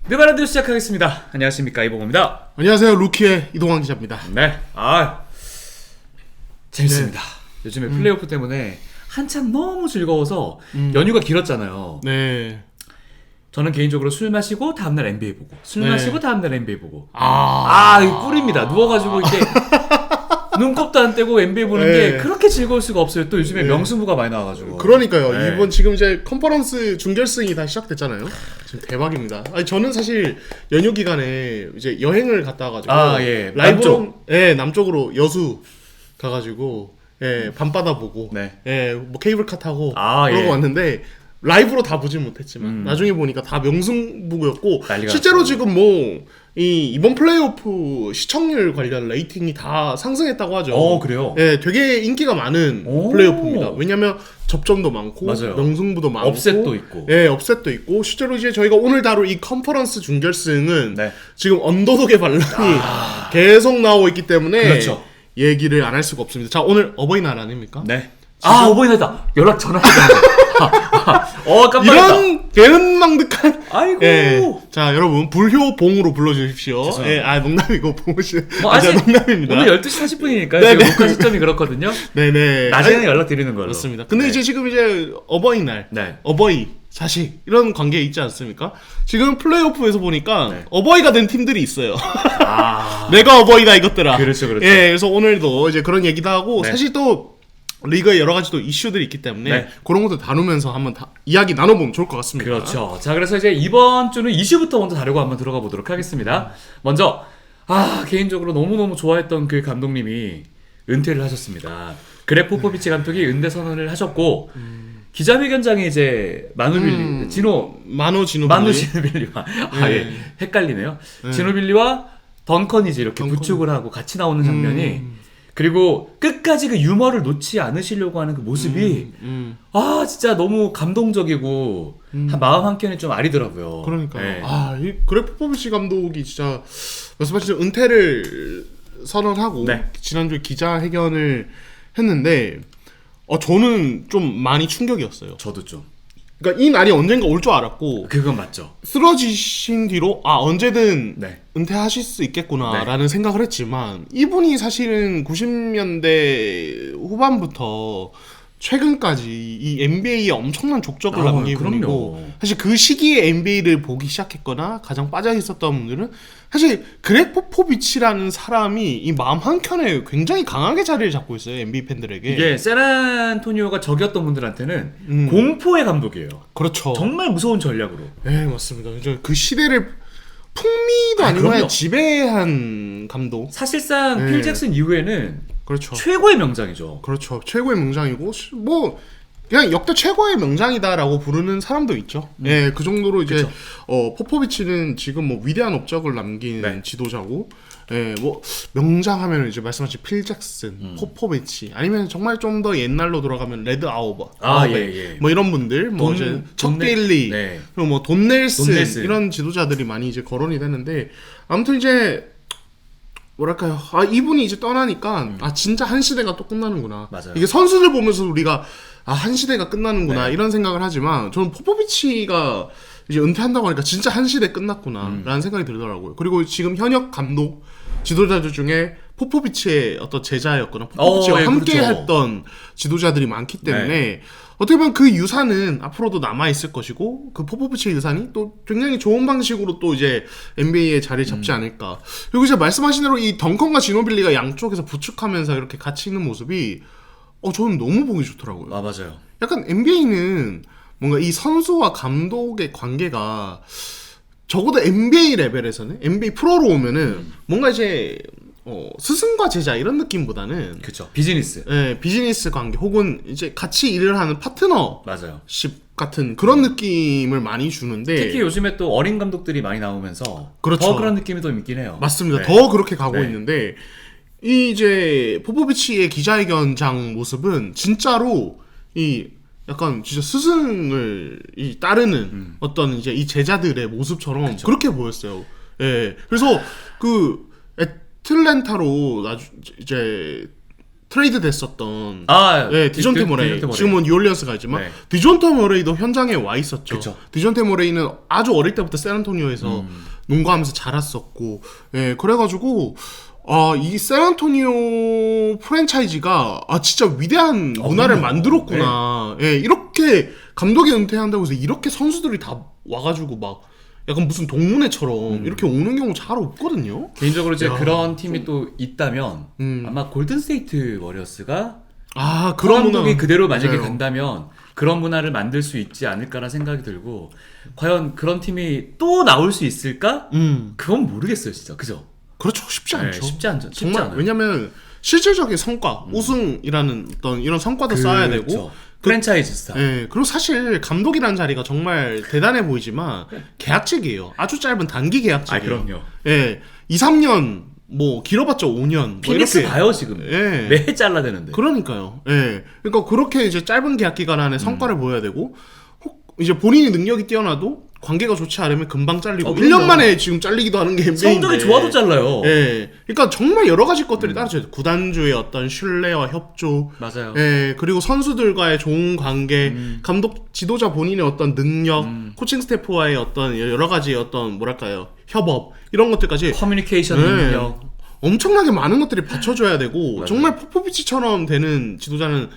네, 바라드 시작하겠습니다. 안녕하십니까, 이봉호입니다. 안녕하세요, 루키의 이동환 기자입니다. 네, 재밌습니다. 요즘에 플레이오프 때문에 한참 너무 즐거워서 연휴가 길었잖아요. 네. 저는 개인적으로 술 마시고 다음날 NBA 보고, 술 마시고 다음날 NBA 보고. 이거 꿀입니다. 누워가지고 이렇게 눈곱도 안 떼고 NBA 보는 게 그렇게 즐거울 수가 없어요. 또 요즘에 명승부가 많이 나와가지고. 그러니까요. 이번 지금 이제 컨퍼런스 준결승이 다시 시작됐잖아요. 지금 대박입니다. 아니, 저는 사실 연휴 기간에 이제 여행을 갔다 와가지고 라이브로 남쪽으로 여수 가가지고 밤바다 보고 뭐 케이블카 타고 그러고 왔는데 라이브로 다 보진 못했지만 나중에 보니까 다 명승부였고 실제로 지금 뭐 이번 플레이오프 시청률 관련 레이팅이 다 상승했다고 하죠. 그래요? 되게 인기가 많은 플레이오프입니다. 왜냐면 접점도 많고 명승부도 많고 업셋도 있고 업셋도 있고 실제로 이제 저희가 오늘 다룰 이 컨퍼런스 준결승은 지금 언더독의 반란이 계속 나오고 있기 때문에 얘기를 안 할 수가 없습니다. 자, 오늘 어버이날 아닙니까? 네. 어버이날이다. 연락 전화해야 깜짝이야. 이런 개은망득한. 아이고. 자, 여러분 불효봉으로 불러주십시오. 농담이고 봉우씨. 농담입니다. 오늘 12시 40분이니까 지금 녹화 시점이 그렇거든요. 네네. 나중에 연락드리는 걸로. 그렇습니다. 근데 이제 지금 이제 어버이날, 어버이, 자식 이런 관계 있지 않습니까? 지금 플레이오프에서 보니까 어버이가 된 팀들이 있어요. 내가 어버이다 이것들아. 그렇죠. 그래서 오늘도 이제 그런 얘기도 하고 사실 또 리그에 여러 가지 또 이슈들이 있기 때문에 그런 것도 다루면서 한번 이야기 나눠보면 좋을 것 같습니다. 그렇죠. 자, 그래서 이제 이번 주는 이슈부터 먼저 다루고 한번 들어가 보도록 하겠습니다. 먼저 개인적으로 너무너무 좋아했던 그 감독님이 은퇴를 하셨습니다. 그렉 포포비치 감독이 은퇴 선언을 하셨고 기자회견장에 이제 마누 지노빌리와 헷갈리네요. 지노빌리와 던컨이 이제 이렇게 부축을 하고 같이 나오는 장면이 그리고 끝까지 그 유머를 놓지 않으시려고 하는 그 모습이 진짜 너무 감동적이고 마음 한켠에 좀 아리더라고요. 그러니까요. 이 그렉 포포비치 감독이 진짜 말씀하신 은퇴를 선언하고 지난주에 기자회견을 했는데 저는 좀 많이 충격이었어요. 저도 좀. 그러니까 이 날이 언젠가 올 줄 알았고 그건 맞죠. 쓰러지신 뒤로 언제든 은퇴하실 수 있겠구나라는 생각을 했지만 이분이 사실은 90년대 후반부터 최근까지 이 NBA에 엄청난 족적을 남긴 분이고 사실 그 시기에 NBA를 보기 시작했거나 가장 빠져 있었던 분들은 사실 그렉 포포비치라는 사람이 이 마음 한켠에 굉장히 강하게 자리를 잡고 있어요. NBA 팬들에게. 이게 샌안토니오가 적이었던 분들한테는 공포의 감독이에요. 그렇죠. 정말 무서운 전략으로. 네, 맞습니다. 그 시대를 풍미도 아니고 지배한 감독. 사실상 필 잭슨 이후에는 최고의 명장이죠. 그렇죠. 최고의 명장이고 뭐 그냥 역대 최고의 명장이다라고 부르는 사람도 있죠. 그 정도로 이제 포포비치는 지금 뭐 위대한 업적을 남긴 지도자고, 뭐 명장하면 이제 말씀하신 필 잭슨, 포포비치 아니면 정말 좀 더 옛날로 돌아가면 레드 아우버, 뭐 이런 분들, 뭐 이제 척 데일리, 그리고 뭐 돈 넬슨 이런 지도자들이 많이 이제 거론이 되는데 아무튼 이제 뭐랄까요? 이분이 이제 떠나니까 진짜 한 시대가 또 끝나는구나. 맞아요. 이게 선수들 보면서 우리가 한 시대가 끝나는구나 이런 생각을 하지만 저는 포포비치가 이제 은퇴한다고 하니까 진짜 한 시대 끝났구나라는 생각이 들더라고요. 그리고 지금 현역 감독 지도자들 중에 포포비치의 어떤 제자였거나 포포비치와 함께 했던 지도자들이 많기 때문에 어떻게 보면 그 유산은 앞으로도 남아있을 것이고 그 포포비치의 유산이 또 굉장히 좋은 방식으로 또 이제 NBA에 자리 잡지 않을까. 그리고 이제 말씀하신 대로 이 덩컨과 지노빌리가 양쪽에서 부축하면서 이렇게 같이 있는 모습이 저는 너무 보기 좋더라고요. 맞아요. 약간 NBA는 뭔가 이 선수와 감독의 관계가 적어도 NBA 레벨에서는 NBA 프로로 오면은 뭔가 이제 스승과 제자 이런 느낌보다는 비즈니스. 비즈니스 관계 혹은 이제 같이 일을 하는 파트너십 같은 그런 느낌을 많이 주는데 특히 요즘에 또 어린 감독들이 많이 나오면서 더 그런 느낌이 더 있긴 해요. 맞습니다. 더 그렇게 가고 있는데 이 이제 포포비치의 기자회견장 모습은 진짜로 이 약간 진짜 스승을 따르는 어떤 이제 이 제자들의 모습처럼 그렇게 보였어요. 그래서 그 애틀랜타로 이제 트레이드 됐었던 네, 디존테 모레이. 지금은 뉴올리언스 가 있지만 디존테 모레이도 현장에 와 있었죠. 그쵸. 디존테 모레이는 아주 어릴 때부터 샌안토니오에서 농구하면서 자랐었고, 그래가지고 이 샌안토니오 프랜차이즈가 진짜 위대한 문화를 만들었구나. 이렇게 감독이 은퇴한다고 해서 이렇게 선수들이 다 와가지고 막 약간 무슨 동문회처럼 이렇게 오는 경우 잘 없거든요. 개인적으로 이제 그런 팀이 또 있다면 아마 골든스테이트 워리어스가 그런 감독이 그대로 만약에 간다면 그런 문화를 만들 수 있지 않을까라는 생각이 들고, 과연 그런 팀이 또 나올 수 있을까? 그건 모르겠어요, 진짜. 그죠? 그렇죠. 쉽지 않죠. 쉽지 않죠. 정말 왜냐면 실질적인 성과, 우승이라는 어떤 이런 성과도 쌓아야 되고 프랜차이즈 스타. 그리고 사실 감독이라는 자리가 정말 대단해 보이지만 계약직이에요. 아주 짧은 단기 계약직이에요. 그럼요. 2, 3년 뭐 길어봤자 5년. 피닉스 이렇게. 봐요 지금. 매해 잘라대는데. 그러니까요. 그러니까 그렇게 이제 짧은 계약 기간 안에 성과를 보여야 되고, 이제 본인이 능력이 뛰어나도 관계가 좋지 않으면 금방 잘리고 1년 만에 지금 잘리기도 하는 게 NBA인데. 성적이 좋아도 잘라요. 그러니까 정말 여러 가지 것들이 따라줘요. 구단주의 어떤 신뢰와 협조, 맞아요. 그리고 선수들과의 좋은 관계, 감독 지도자 본인의 어떤 능력, 코칭 스태프와의 어떤 여러 가지 어떤 뭐랄까요, 협업 이런 것들까지 커뮤니케이션 능력 엄청나게 많은 것들이 받쳐줘야 되고, 맞아요. 정말 포포비치처럼 되는 지도자는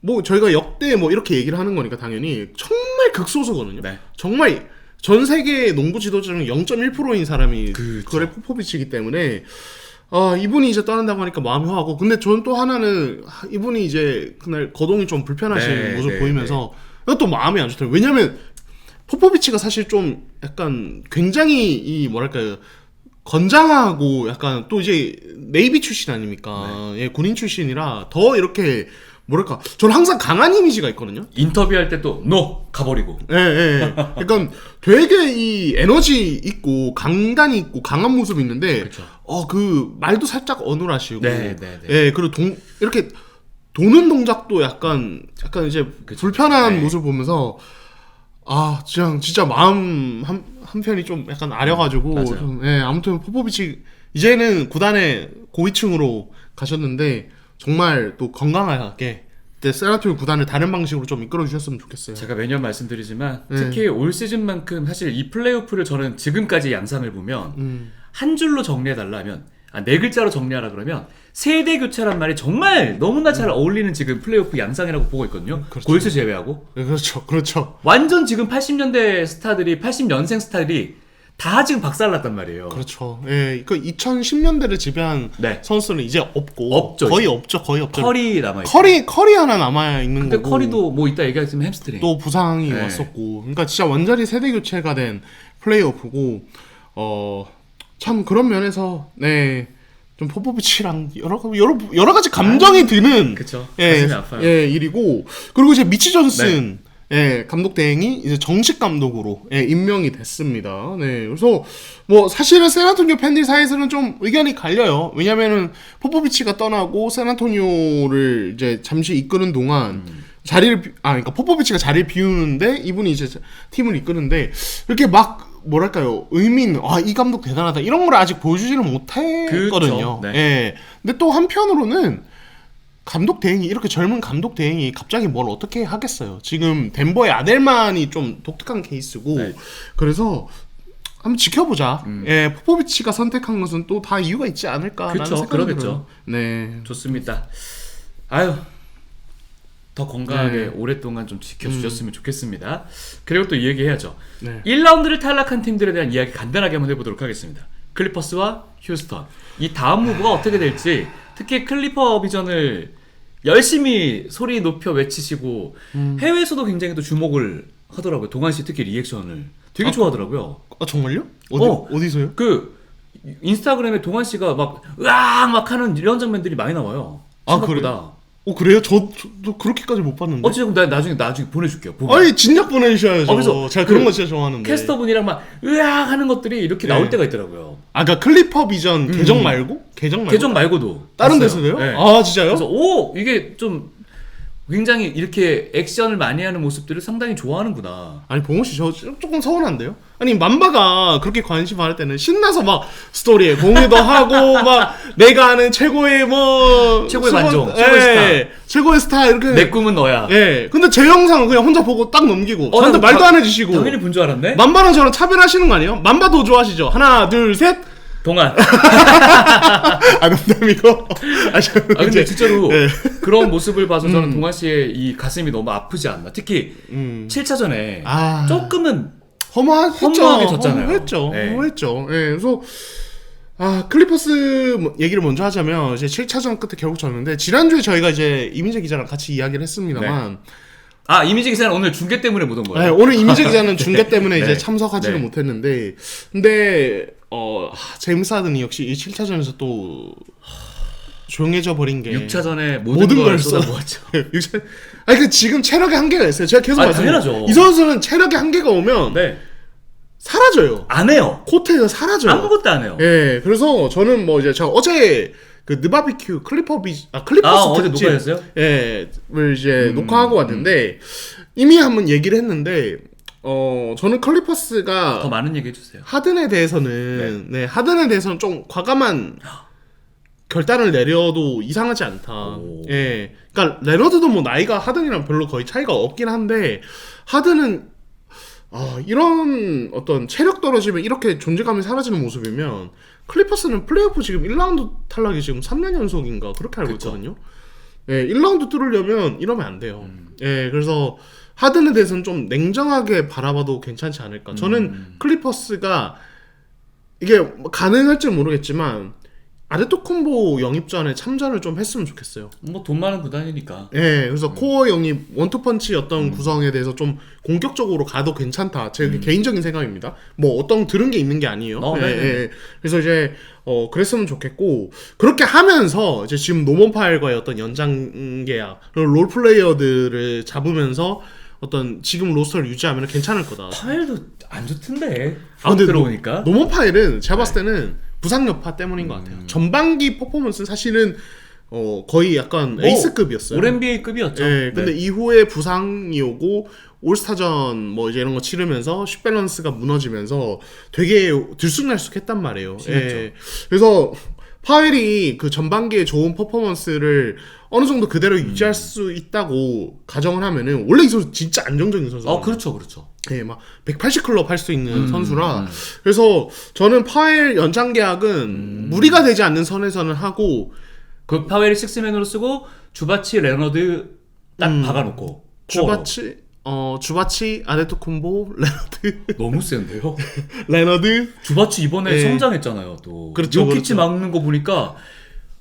뭐 저희가 역대 뭐 이렇게 얘기를 하는 거니까 당연히 정말 극소수거든요. 정말 전 세계 농구 지도자 중 0.1%인 사람이 그레 포포비치이기 때문에 이분이 이제 떠난다고 하니까 마음이 허하고, 근데 저는 또 하나는 이분이 이제 그날 거동이 좀 불편하신 모습 보이면서 또 마음이 안 좋더라고요. 왜냐면 포포비치가 사실 좀 약간 굉장히 이 뭐랄까요, 건장하고 약간 또 이제 네이비 출신 아닙니까? 군인 출신이라 더 이렇게 뭐랄까, 저는 항상 강한 이미지가 있거든요. 인터뷰할 때 또 가버리고. 그러니까 되게 이 에너지 있고 강단이 있고 강한 모습이 있는데, 그 말도 살짝 어눌하시고, 그리고 이렇게 도는 동작도 약간 이제 불편한 모습을 보면서 진짜 마음 한편이 좀 약간 아려가지고 좀, 아무튼 포포비치 이제는 구단의 고위층으로 가셨는데 정말 또 건강하게 샌안토니오 구단을 다른 방식으로 좀 이끌어 주셨으면 좋겠어요. 제가 매년 말씀드리지만 특히 올 시즌만큼 사실 이 플레이오프를 저는 지금까지 양상을 보면 한 줄로 정리해달라 하면, 네 글자로 정리하라 그러면 세대 교체란 말이 정말 너무나 잘 어울리는 지금 플레이오프 양상이라고 보고 있거든요. 골스 제외하고. 그렇죠. 완전 지금 80년대 스타들이, 80년생 스타들이 다 지금 박살났단 말이에요. 그렇죠. 그 2010년대를 지배한 선수는 이제 없죠. 거의 없죠. 커리 남아있고. 커리 하나 남아있는 근데 거고. 커리도 뭐 이따 얘기하겠지만 햄스트링. 또 부상이 왔었고. 그러니까 진짜 완전히 세대 교체가 된 플레이오프고, 참 그런 면에서 좀 포포비치랑 여러 가지 감정이 드는 가슴이 아파요. 일이고, 그리고 이제 미치 존슨 감독 대행이 이제 정식 감독으로 임명이 됐습니다. 그래서 뭐 사실은 샌안토니오 팬들 사이에서는 좀 의견이 갈려요. 왜냐면은 포포비치가 떠나고 샌안토니오를 이제 잠시 이끄는 동안 그러니까 포포비치가 자리를 비우는데 이분이 이제 팀을 이끄는데 이렇게 막 뭐랄까요, 의미 있는 이 감독 대단하다 이런 걸 아직 보여주지는 못했거든요. 근데 또 한편으로는 감독 대행이, 이렇게 젊은 감독 대행이 갑자기 뭘 어떻게 하겠어요. 지금 덴버의 아델만이 좀 독특한 케이스고, 그래서 한번 지켜보자. 포포비치가 선택한 것은 또 다 이유가 있지 않을까라는 생각이 그러겠죠. 들어요. 좋습니다. 더 건강하게 오랫동안 좀 지켜주셨으면 좋겠습니다. 그리고 또 이 얘기 해야죠. 1라운드를 탈락한 팀들에 대한 이야기 간단하게 한번 해보도록 하겠습니다. 클리퍼스와 휴스턴. 이 다음 무브가 어떻게 될지, 특히 클리퍼 비전을 열심히 소리 높여 외치시고 해외에서도 굉장히 또 주목을 하더라고요. 동환 씨 특히 리액션을 되게 좋아하더라고요. 정말요? 어디서요? 그 인스타그램에 동환 씨가 막 으악 막 하는 이런 장면들이 많이 나와요. 생각보다. 그래요? 저도 그렇게까지 못 봤는데. 지금 나중에 보내줄게요. 진작 보내주셔야죠. 그래서 제가 그런 거 진짜 좋아하는데. 캐스터분이랑 막 으악 하는 것들이 이렇게 나올 때가 있더라고요. 그러니까 클리퍼 비전 계정 말고? 계정 말고도 다른 봤어요. 데서도요? 진짜요? 그래서 이게 좀 굉장히 이렇게 액션을 많이 하는 모습들을 상당히 좋아하는구나. 아니 봉호 씨 저 조금 서운한데요? 아니 맘바가 그렇게 관심 많을 때는 신나서 막 스토리에 공유도 하고 막 내가 아는 최고의 뭐 최고의 반종, 최고의 스타. 최고의 스타 이렇게 내 꿈은 너야. 예. 근데 제 영상은 그냥 혼자 보고 딱 넘기고 저한테 난 말도 안 해주시고 당연히 본 줄 알았네. 맘바랑 저랑 차별하시는 거 아니에요? 맘바 더 좋아하시죠? 하나 둘 셋. 동안. 아 농담이고. 아 근데 진짜로 네. 그런 모습을 봐서 저는 동아 씨의 이 가슴이 너무 아프지 않나. 특히 7차전에 아. 조금은 허무하게 졌잖아요. 허무했죠. 네. 허무했죠. 예. 그래서 클리퍼스 얘기를 먼저 하자면 이제 7차전 끝에 결국 졌는데 지난주에 저희가 이제 이민재 기자랑 같이 이야기를 했습니다만 아 이미지 기사는 오늘 중계 때문에 못 온 거예요. 네, 오늘 이민재 기자는 중계 때문에 네. 이제 참석하지는 네. 못했는데 근데 제임스 하든이 역시 이 7차전에서 또 조용해져 버린 게 6차전에 모든 걸 쏟아부었죠. 아니 그 지금 체력에 한계가 있어요. 제가 계속 당연하죠. 이 선수는 체력에 한계가 오면 네. 사라져요. 안 해요. 코트에서 사라져요. 아무것도 안 해요. 예, 그래서 저는 뭐 이제 제가 어제 그 느바비큐 클리퍼스 어제 특집, 녹화했어요? 예, 을 이제 녹화하고 왔는데 이미 한번 얘기를 했는데 저는 클리퍼스가 더 많은 얘기 해주세요. 하든에 대해서는 하든에 대해서는 좀 과감한 결단을 내려도 이상하지 않다. 오. 예, 그러니까 레너드도 뭐 나이가 하든이랑 별로 거의 차이가 없긴 한데 하든은 이런 어떤 체력 떨어지면 이렇게 존재감이 사라지는 모습이면 클리퍼스는 플레이오프 지금 1라운드 탈락이 지금 3년 연속인가 그렇게 알고 그쵸. 있거든요. 예, 1라운드 뚫으려면 이러면 안 돼요. 예, 그래서 하든에 대해서는 좀 냉정하게 바라봐도 괜찮지 않을까. 저는 클리퍼스가 이게 가능할지 모르겠지만 아데토쿤보 영입전에 참전을 좀 했으면 좋겠어요. 뭐 돈 많은 구단이니까. 예, 그래서 코어 영입 원투펀치 어떤 구성에 대해서 좀 공격적으로 가도 괜찮다. 제 개인적인 생각입니다. 뭐 어떤 들은 게 있는 게 아니에요. 예. 그래서 이제 그랬으면 좋겠고 그렇게 하면서 이제 지금 노먼 파일과의 어떤 연장 계약 그리고 롤 플레이어들을 잡으면서 어떤 지금 로스터를 유지하면 괜찮을 거다. 파일도 안 좋던데. 근데 들어오니까. 노먼 파일은 제가 봤을 때는 부상 여파 때문인 것 같아요. 전반기 퍼포먼스는 사실은 거의 약간 에이스급이었어요. 올 NBA급이었죠. 예, 근데 이후에 부상이 오고 올스타전 뭐 이제 이런 거 치르면서 슛 밸런스가 무너지면서 되게 들쑥날쑥했단 말이에요. 예. 그래서 파웰이 그 전반기에 좋은 퍼포먼스를 어느 정도 그대로 유지할 수 있다고 가정을 하면은 원래 이 선수 진짜 안정적인 선수예요. 그렇죠. 예, 막 180 클럽 할 수 있는 선수라 그래서 저는 파웰 연장 계약은 무리가 되지 않는 선에서는 하고 그 파웰이 식스맨으로 쓰고 주바치 레너드 딱 박아놓고 주바치 아데토쿤보 레너드 너무 센데요. 레너드 주바치 이번에 네. 성장했잖아요. 또 그렇죠, 요키치 그렇죠. 막는 거 보니까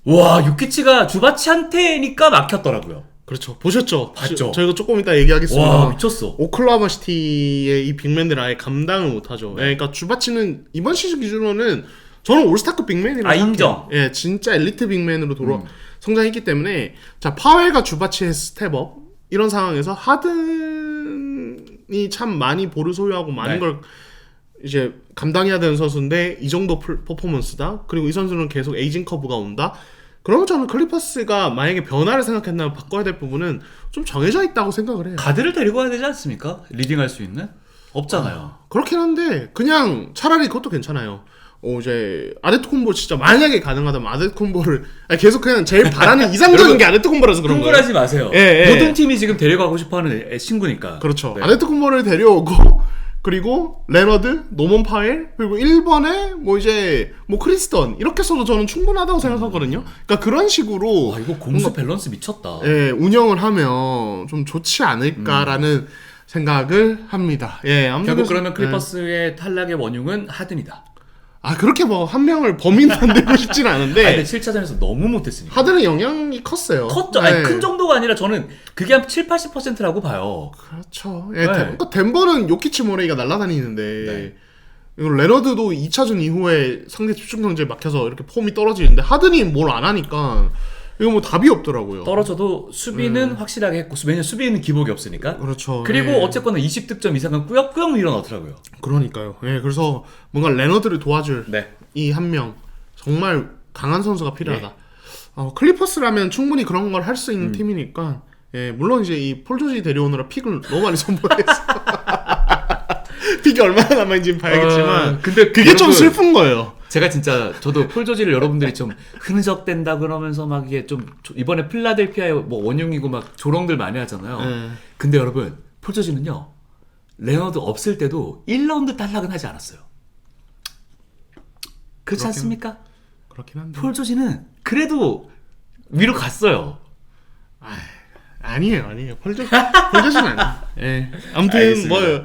와 요키치가 주바치한테니까 막혔더라고요. 그렇죠. 보셨죠? 봤죠. 저희가 조금 이따 얘기하겠습니다. 와 미쳤어. 오클라호마 시티의 이 빅맨들 아예 감당을 못하죠. 예, 그러니까 주바치는 이번 시즌 기준으로는 저는 올스타급 빅맨이라고 인정. 예, 진짜 엘리트 빅맨으로 성장했기 때문에 자 파웰과 주바치의 스텝업 이런 상황에서 하든이 참 많이 볼을 소유하고 많은 네. 걸 이제 감당해야 되는 선수인데 이 정도 퍼포먼스다. 그리고 이 선수는 계속 에이징 커브가 온다. 그러면 저는 클리퍼스가 만약에 변화를 생각한다면 바꿔야 될 부분은 좀 정해져 있다고 생각을 해요. 가드를 데리고 와야 되지 않습니까? 리딩할 수 있는? 없잖아요. 그렇긴 한데 그냥 차라리 그것도 괜찮아요. 이제 아데토쿤보 진짜 만약에 가능하다면 아데토쿤보를 계속 그냥 제일 바라는 이상적인 게 아데토쿤보라서 그런 거예요. 흥분하지 마세요. 예. 모든 팀이 지금 데려가고 싶어하는 친구니까. 그렇죠. 네. 아데토쿤보를 데려오고 그리고 레너드, 노먼 파웰 그리고 1번에 뭐 이제 뭐 크리스턴 이렇게 써도 저는 충분하다고 생각하거든요. 그러니까 그런 식으로 와 이거 공수 밸런스 미쳤다. 예, 운영을 하면 좀 좋지 않을까라는 생각을 합니다. 예, 아무튼 결국 그래서- 그러면 클리퍼스의 탈락의 원흉은 하든이다. 그렇게 뭐 한 명을 범인 만들고 싶진 않은데 근데 7차전에서 너무 못했으니까. 하드는 영향이 컸어요. 컸죠. 네. 아니 큰 정도가 아니라 저는 그게 한 7-80%라고 봐요. 그렇죠. 네. 그러니까 덴버는 요키치 모레이가 날아다니는데 네. 이거 레너드도 2차전 이후에 상대 집중 경제에 막혀서 이렇게 폼이 떨어지는데 하든이 뭘 안 하니까 이거 뭐 답이 없더라고요. 떨어져도 수비는 확실하게 했고 왜냐면 수비는 기복이 없으니까. 그렇죠. 그리고 예. 어쨌거나 20득점 이상은 꾸역꾸역 밀어넣더라고요. 그러니까요. 예, 그래서 뭔가 레너드를 도와줄 네. 이 한 명 정말 강한 선수가 필요하다. 클리퍼스라면 충분히 그런 걸 할 수 있는 팀이니까 예, 물론 이제 이 폴 조지 데려오느라 픽을 너무 많이 선보였어. 픽이 얼마나 남아있는지 봐야겠지만 근데 그게 좀 여러분, 슬픈 거예요. 제가 진짜 저도 폴 조지를 여러분들이 좀 흔적된다 그러면서 막 이게 좀 이번에 필라델피아의 뭐 원흉이고 막 조롱들 많이 하잖아요. 예. 근데 여러분 폴 조지는요 레너드 없을 때도 1라운드 탈락은 하지 않았어요. 그렇지 않습니까? 그렇긴 한데. 폴 조지는 그래도 위로 갔어요. 아니에요. 폴 조지는 아니에요. 예. 아무튼 알겠습니다. 뭐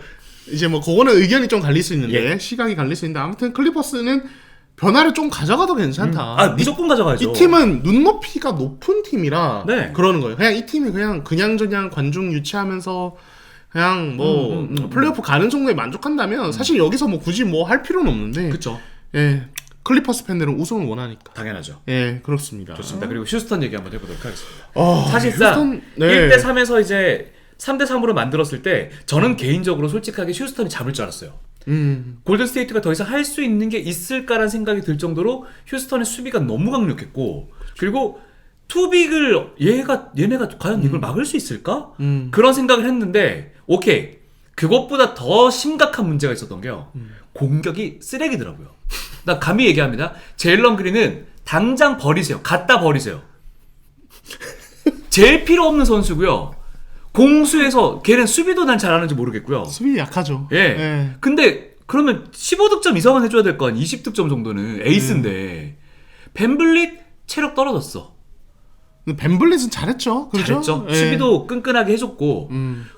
이제 뭐 그거는 의견이 좀 갈릴 수 있는데 예. 시각이 갈릴 수 있는데 아무튼 클리퍼스는 변화를 좀 가져가도 괜찮다. 무조건 가져가야죠. 이 팀은 눈높이가 높은 팀이라 네. 그러는 거예요. 그냥 이 팀이 그냥저냥 관중 유치하면서 그냥 뭐 플레이오프 가는 정도에 만족한다면 사실 여기서 뭐 굳이 뭐 할 필요는 없는데. 그렇죠. 예. 클리퍼스 팬들은 우승을 원하니까. 당연하죠. 예, 그렇습니다. 좋습니다. 그리고 휴스턴 얘기 한번 해보도록 하겠습니다. 사실상 사실상 1대3에서 이제 3대3으로 만들었을 때 저는 개인적으로 솔직하게 휴스턴이 잡을 줄 알았어요. 골든 스테이트가 더 이상 할 수 있는 게 있을까라는 생각이 들 정도로 휴스턴의 수비가 너무 강력했고 그리고 투빅을 얘네가 과연 이걸 막을 수 있을까? 그런 생각을 했는데 오케이 그것보다 더 심각한 문제가 있었던 게요. 공격이 쓰레기더라고요. 나 감히 얘기합니다. 제일런 그린은 당장 버리세요. 갖다 버리세요. 제일 필요 없는 선수고요. 공수에서 걔는 수비도 난 잘하는지 모르겠고요. 수비 약하죠. 예. 근데 그러면 15득점 이상은 해줘야 될 거 아니 20득점 정도는 에이스인데 벤블릿 체력 떨어졌어. 벤블릿은 잘했죠. 그렇죠? 잘했죠. 예. 수비도 끈끈하게 해줬고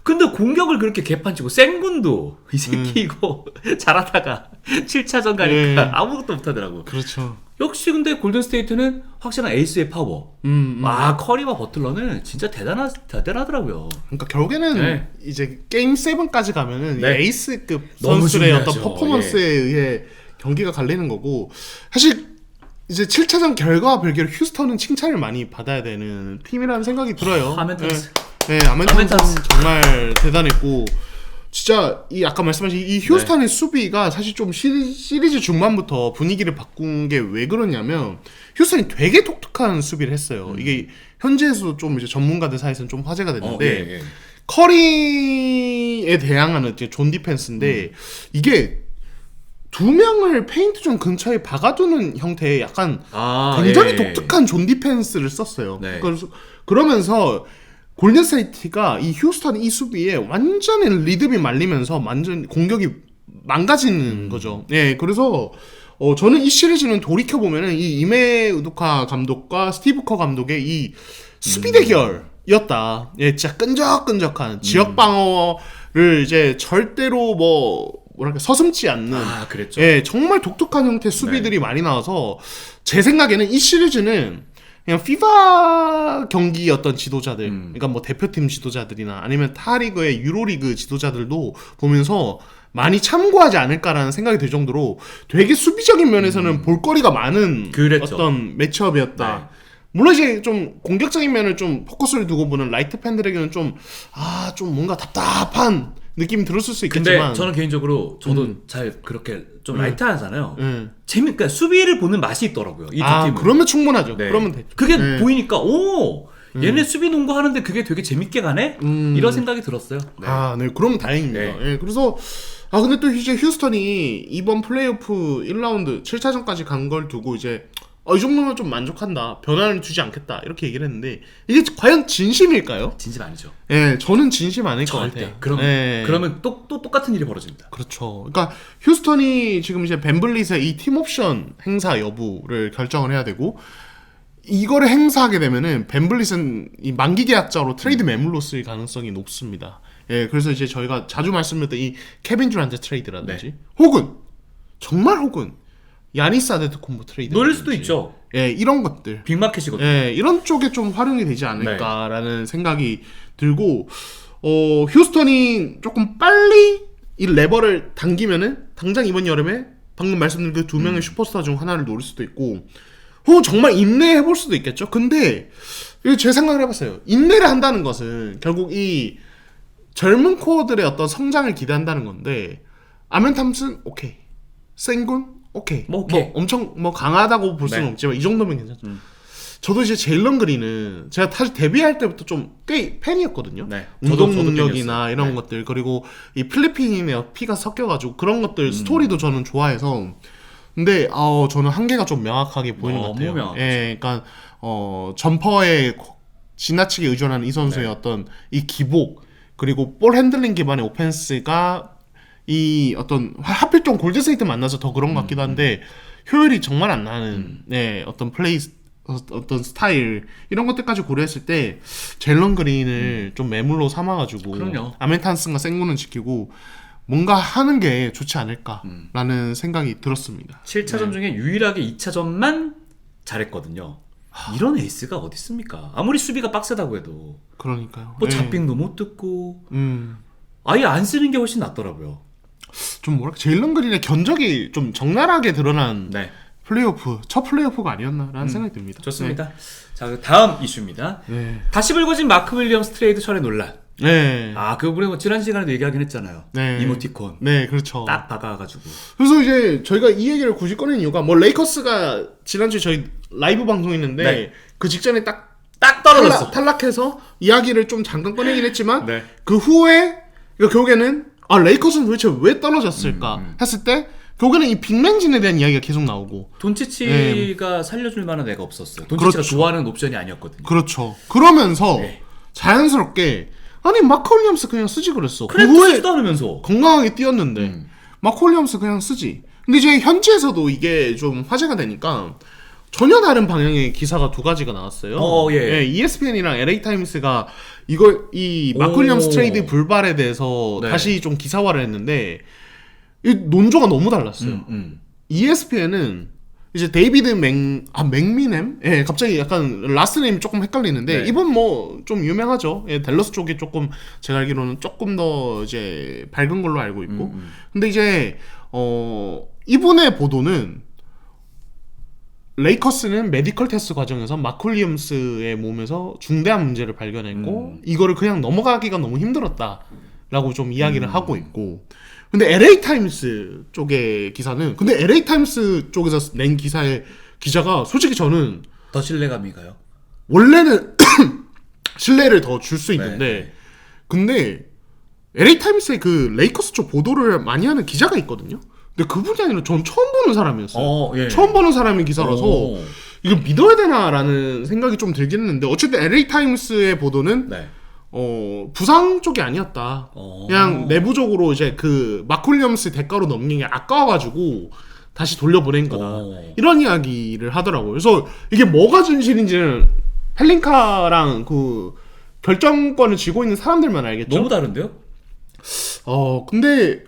근데 공격을 그렇게 개판치고 생군도 이 새끼 이거 잘하다가 7차전 가니까 예. 아무것도 못하더라고. 그렇죠. 역시 근데 골든스테이트는 확실한 에이스의 파워. 커리와 버틀러는 진짜 대단하더라고요. 그러니까 결국에는 네. 이제 게임 7까지 가면은 이 네. 에이스급 너무 선수의 중요하죠. 어떤 퍼포먼스에 의해 경기가 갈리는 거고 사실 이제 7차전 결과와 별개로 휴스턴은 칭찬을 많이 받아야 되는 팀이라는 생각이 들어요. 하멘탄스. 네, 아멘탄스 하멘탄스. 정말 대단했고 진짜 이 아까 말씀하신 이 휴스턴의 수비가 사실 좀 시리즈 중반부터 분위기를 바꾼 게 왜 그러냐면 휴스턴이 되게 독특한 수비를 했어요. 이게 현지에서 좀 이제 전문가들 사이에서는 좀 화제가 됐는데 커리에 대항하는 이제 존 디펜스인데 이게 두 명을 페인트 존 근처에 박아두는 형태의 약간 굉장히 독특한 존 디펜스를 썼어요. 네. 그러면서 골든스테이트가 이 휴스턴 이 수비에 완전히 리듬이 말리면서 완전 공격이 망가지는 거죠. 예, 그래서 저는 이 시리즈는 돌이켜 보면은 이 이메 우두카 감독과 스티브 커 감독의 이 수비 대결이었다. 예, 진짜 끈적끈적한 지역 방어를 이제 절대로 뭐랄까 서슴지 않는 그랬죠. 예, 정말 독특한 형태의 수비들이 많이 나와서 제 생각에는 이 시리즈는 그냥 피파 경기 어떤 지도자들, 그러니까 뭐 대표팀 지도자들이나 아니면 타리그의 유로리그 지도자들도 보면서 많이 참고하지 않을까라는 생각이 들 정도로 되게 수비적인 면에서는 볼거리가 많은 그랬죠. 어떤 매치업이었다. 네. 물론 이제 좀 공격적인 면을 좀 포커스를 두고 보는 라이트 팬들에게는 좀 뭔가 답답한 느낌이 들었을 수 있겠지만 근데 저는 개인적으로 저도 잘 그렇게 좀 라이트하잖아요. 음. 그러니까 수비를 보는 맛이 있더라고요. 이 두 팀은. 그러면 충분하죠. 네. 그러면 되죠. 그게 네. 보이니까 얘네 수비 농구 하는데 그게 되게 재밌게 가네? 이런 생각이 들었어요. 네. 네. 그러면 다행입니다. 네. 예, 그래서 근데 또 이제 휴스턴이 이번 플레이오프 1라운드 7차전까지 간 걸 두고 이제 이 정도면 좀 만족한다. 변화를 주지 않겠다. 이렇게 얘기를 했는데 이게 과연 진심일까요? 진심 아니죠. 예, 저는 진심 아닐 것 절대. 같아요. 그러면 또 똑같은 일이 벌어집니다. 그렇죠. 그러니까 휴스턴이 지금 이제 벤블릿의 이 팀 옵션 행사 여부를 결정을 해야 되고 이거를 행사하게 되면은 벤블릿은 이 만기 계약자로 트레이드 매물로 쓸 가능성이 높습니다. 예, 그래서 이제 저희가 자주 말씀드렸던 이 케빈 듀란트 트레이드라든지 혹은 야니스 아데토쿤보 트레이드 노릴 수도 있죠. 예, 이런 것들. 빅마켓이거든요. 예, 이런 쪽에 좀 활용이 되지 않을까라는 생각이 들고 휴스턴이 조금 빨리 이 레버를 당기면은 당장 이번 여름에 방금 말씀드린 그 두 명의 슈퍼스타 중 하나를 노릴 수도 있고 정말 인내해 볼 수도 있겠죠. 근데 이거 제 생각을 해봤어요. 인내를 한다는 것은 결국 이 젊은 코어들의 어떤 성장을 기대한다는 건데 아멘 탐슨 오케이, 생군 오케이, 오케이. 엄청 강하다고 볼 수는 없지만 이 정도면 괜찮죠. 저도 이제 제일런 그린은 제가 사실 데뷔할 때부터 좀 꽤 팬이었거든요. 네. 운동 저도 능력이나 팬이었어요. 이런 네. 것들, 그리고 이 필리핀의 피가 섞여가지고 그런 것들 스토리도 저는 좋아해서. 근데 저는 한계가 좀 명확하게 보이는 것 너무 같아요. 명확하죠. 예, 그러니까 점퍼에 지나치게 의존하는 이 선수의 네. 어떤 이 기복, 그리고 볼 핸들링 기반의 오펜스가 이 어떤 하필 좀 골드스테이트 만나서 더 그런 것 같기도 한데 효율이 정말 안 나는 네, 어떤 플레이 어떤 스타일 이런 것들까지 고려했을 때 젤런 그린을 좀 매물로 삼아가지고 그럼요. 아멘탄슨과 생문은 지키고 뭔가 하는 게 좋지 않을까라는 생각이 들었습니다. 7차전 중에 유일하게 2차전만 잘했거든요. 이런 에이스가 어디 있습니까? 아무리 수비가 빡세다고 해도 그러니까요. 뭐 예. 잡빙도 못 듣고 음. 아예 안 쓰는 게 훨씬 낫더라고요. 좀 뭐랄까 제일런 그린의 견적이 좀 적나라하게 드러난 네, 플레이오프 첫 플레이오프가 아니었나라는 생각이 듭니다. 좋습니다. 자, 그 다음 이슈입니다. 네. 다시 불거진 마크 윌리엄스 트레이드 철회 논란. 네. 아, 그 부분에 뭐 지난 시간에도 얘기하긴 했잖아요. 네. 이모티콘 네, 그렇죠. 딱 박아가지고. 그래서 이제 저희가 이 얘기를 굳이 꺼낸 이유가 뭐 레이커스가 지난주에 저희 라이브 방송했는데 네. 그 직전에 딱 떨어졌어. 탈락해서 이야기를 좀 잠깐 꺼내긴 했지만 네. 그 후에 결국에는 레이커스는 도대체 왜 떨어졌을까 했을 때 결국에는 이 빅맨진에 대한 이야기가 계속 나오고 돈치치가 살려줄 만한 애가 없었어요. 돈치치가 그렇죠. 좋아하는 옵션이 아니었거든요. 그렇죠. 그러면서 네. 자연스럽게 아니 마크 윌리엄스 그냥 쓰지 그랬어. 그 크래프 후에 쓰지도 않으면서. 건강하게 뛰었는데 마크 윌리엄스 그냥 쓰지. 근데 이제 현지에서도 이게 좀 화제가 되니까 전혀 다른 방향의 기사가 두 가지가 나왔어요. 예. ESPN이랑 LA 타임스가 이 마크 오. 윌리엄스 트레이드 불발에 대해서 네. 다시 좀 기사화를 했는데 이 논조가 너무 달랐어요. ESPN은 이제 데이비드 맥미넴? 예, 갑자기 약간 라스트 네임이 조금 헷갈리는데 네. 이분 뭐 좀 유명하죠. 예, 댈러스 쪽에 조금 제가 알기로는 조금 더 이제 밝은 걸로 알고 있고. 근데 이제 이분의 보도는 레이커스는 메디컬 테스트 과정에서 마크 윌리엄스의 몸에서 중대한 문제를 발견했고 이거를 그냥 넘어가기가 너무 힘들었다라고 좀 이야기를 하고 있고. 근데 LA 타임스 쪽의 기사는 근데 LA 타임스 쪽에서 낸 기사의 기자가 솔직히 저는 더 신뢰감이 가요. 원래는 신뢰를 더 줄 수 있는데 근데 LA 타임스의 그 레이커스 쪽 보도를 많이 하는 기자가 있거든요. 근데 그분이 아니라 전 처음 보는 사람이었어요. 예. 처음 보는 사람의 기사라서 오. 이거 믿어야 되나라는 생각이 좀 들긴 했는데 어쨌든 LA 타임스의 보도는 네. 부상 쪽이 아니었다. 어. 그냥 내부적으로 이제 그 마크 윌리엄스 대가로 넘긴 게 아까워가지고 다시 돌려보낸 거다. 오. 이런 이야기를 하더라고요. 그래서 이게 뭐가 진실인지는 펠링카랑 그 결정권을 쥐고 있는 사람들만 알겠죠. 너무 다른데요? 근데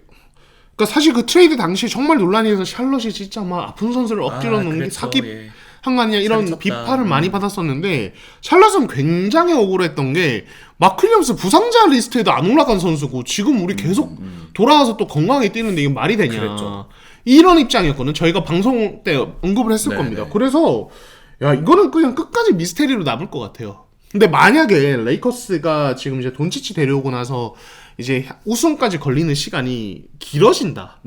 그러니까 사실 그 트레이드 당시에 정말 논란이 돼서 샬럿이 진짜 막 아픈 선수를 억지로 넣는 게 그랬죠. 사기 예. 한 거 아니야 이런 살이 쪘다. 비판을 많이 받았었는데 샬럿은 굉장히 억울했던 게 마크 윌리엄스 부상자 리스트에도 안 올라간 선수고 지금 우리 계속 돌아와서 또 건강하게 뛰는데 이게 말이 되냐 그랬죠. 이런 입장이었거든요. 저희가 방송 때 언급을 했을 네, 겁니다. 네. 그래서 야 이거는 그냥 끝까지 미스테리로 남을 것 같아요. 근데 만약에 레이커스가 지금 이제 돈치치 데려오고 나서 이제 우승까지 걸리는 시간이 길어진다.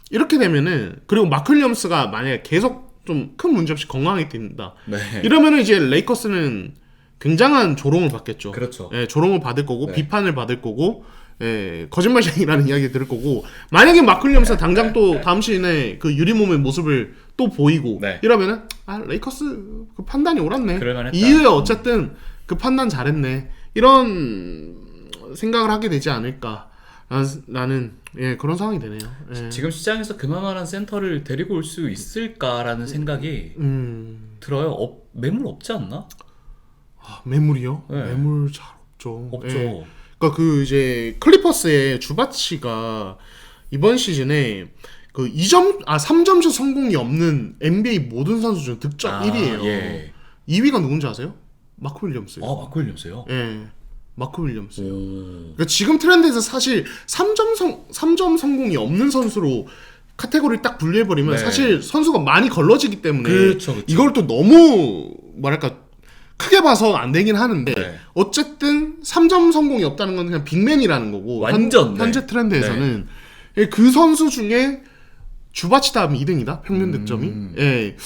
이렇게 되면은 그리고 마크 윌리엄스가 만약에 계속 좀 큰 문제 없이 건강하게 뛴다. 네. 이러면은 이제 레이커스는 굉장한 조롱을 받겠죠. 그렇죠. 예, 조롱을 받을 거고 네. 비판을 받을 거고 거짓말쟁이라는 이야기 들을 거고 만약에 마크 윌리엄스가 당장 또 다음 시즌에 그 유리몸의 모습을 또 보이고 네. 이러면은 레이커스 그 판단이 옳았네. 그럴만했다. 이후에 어쨌든 그 판단 잘했네. 이런 생각을 하게 되지 않을까. 라는 그런 상황이 되네요. 예. 지금 시장에서 그만한 센터를 데리고 올 수 있을까라는 생각이 들어요. 매물 없지 않나? 매물이요? 네. 매물 잘 없죠. 없죠. 예. 그러니까 그 이제 클리퍼스의 주바치가 이번 시즌에 그 3점슛 성공이 없는 NBA 모든 선수 중 득점 1위예요. 예. 2위가 누군지 아세요? 마크 윌리엄스. 마크 윌리엄스요? 예. 마크 윌리엄스. 오. 그러니까 지금 트렌드에서 사실 3점 성공이 없는 선수로 카테고리를 딱 분류해버리면 네. 사실 선수가 많이 걸러지기 때문에 그렇죠. 이걸 또 너무 뭐랄까 크게 봐서 안 되긴 하는데 네. 어쨌든 3점 성공이 없다는 건 그냥 빅맨이라는 거고 완전, 네. 현재 트렌드에서는 그 선수 중에 주바치 다음 2등이다 평균 득점이. 예,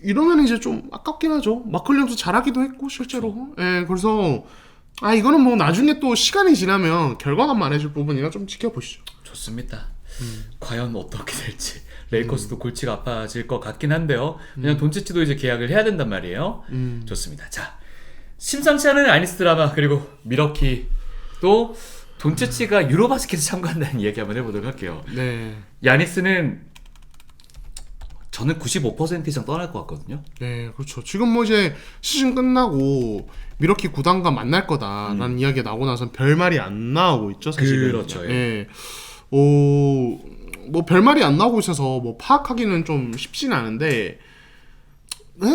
이러면 이제 좀 아깝긴 하죠. 마크 윌리엄스 잘하기도 했고 실제로. 예, 그래서 이거는 뭐 나중에 또 시간이 지나면 결과가 말해줄 부분이라 좀 지켜보시죠. 좋습니다. 과연 어떻게 될지. 레이커스도 골치가 아파질 것 같긴 한데요. 그냥 돈치치도 이제 계약을 해야 된단 말이에요. 좋습니다. 자, 심상치 않은 야니스 드라마 그리고 미러키 또 돈치치가 유로바스켓에 참가한다는 이야기 한번 해보도록 할게요. 네. 야니스는 저는 95% 이상 떠날 것 같거든요. 네, 그렇죠. 지금 뭐 이제 시즌 끝나고 미러키 구단과 만날 거다라는 이야기가 나오고 나선 별말이 안 나오고 있죠, 사실은. 그렇죠. 예. 뭐 별말이 안 나오고 있어서 뭐 파악하기는 좀 쉽진 않은데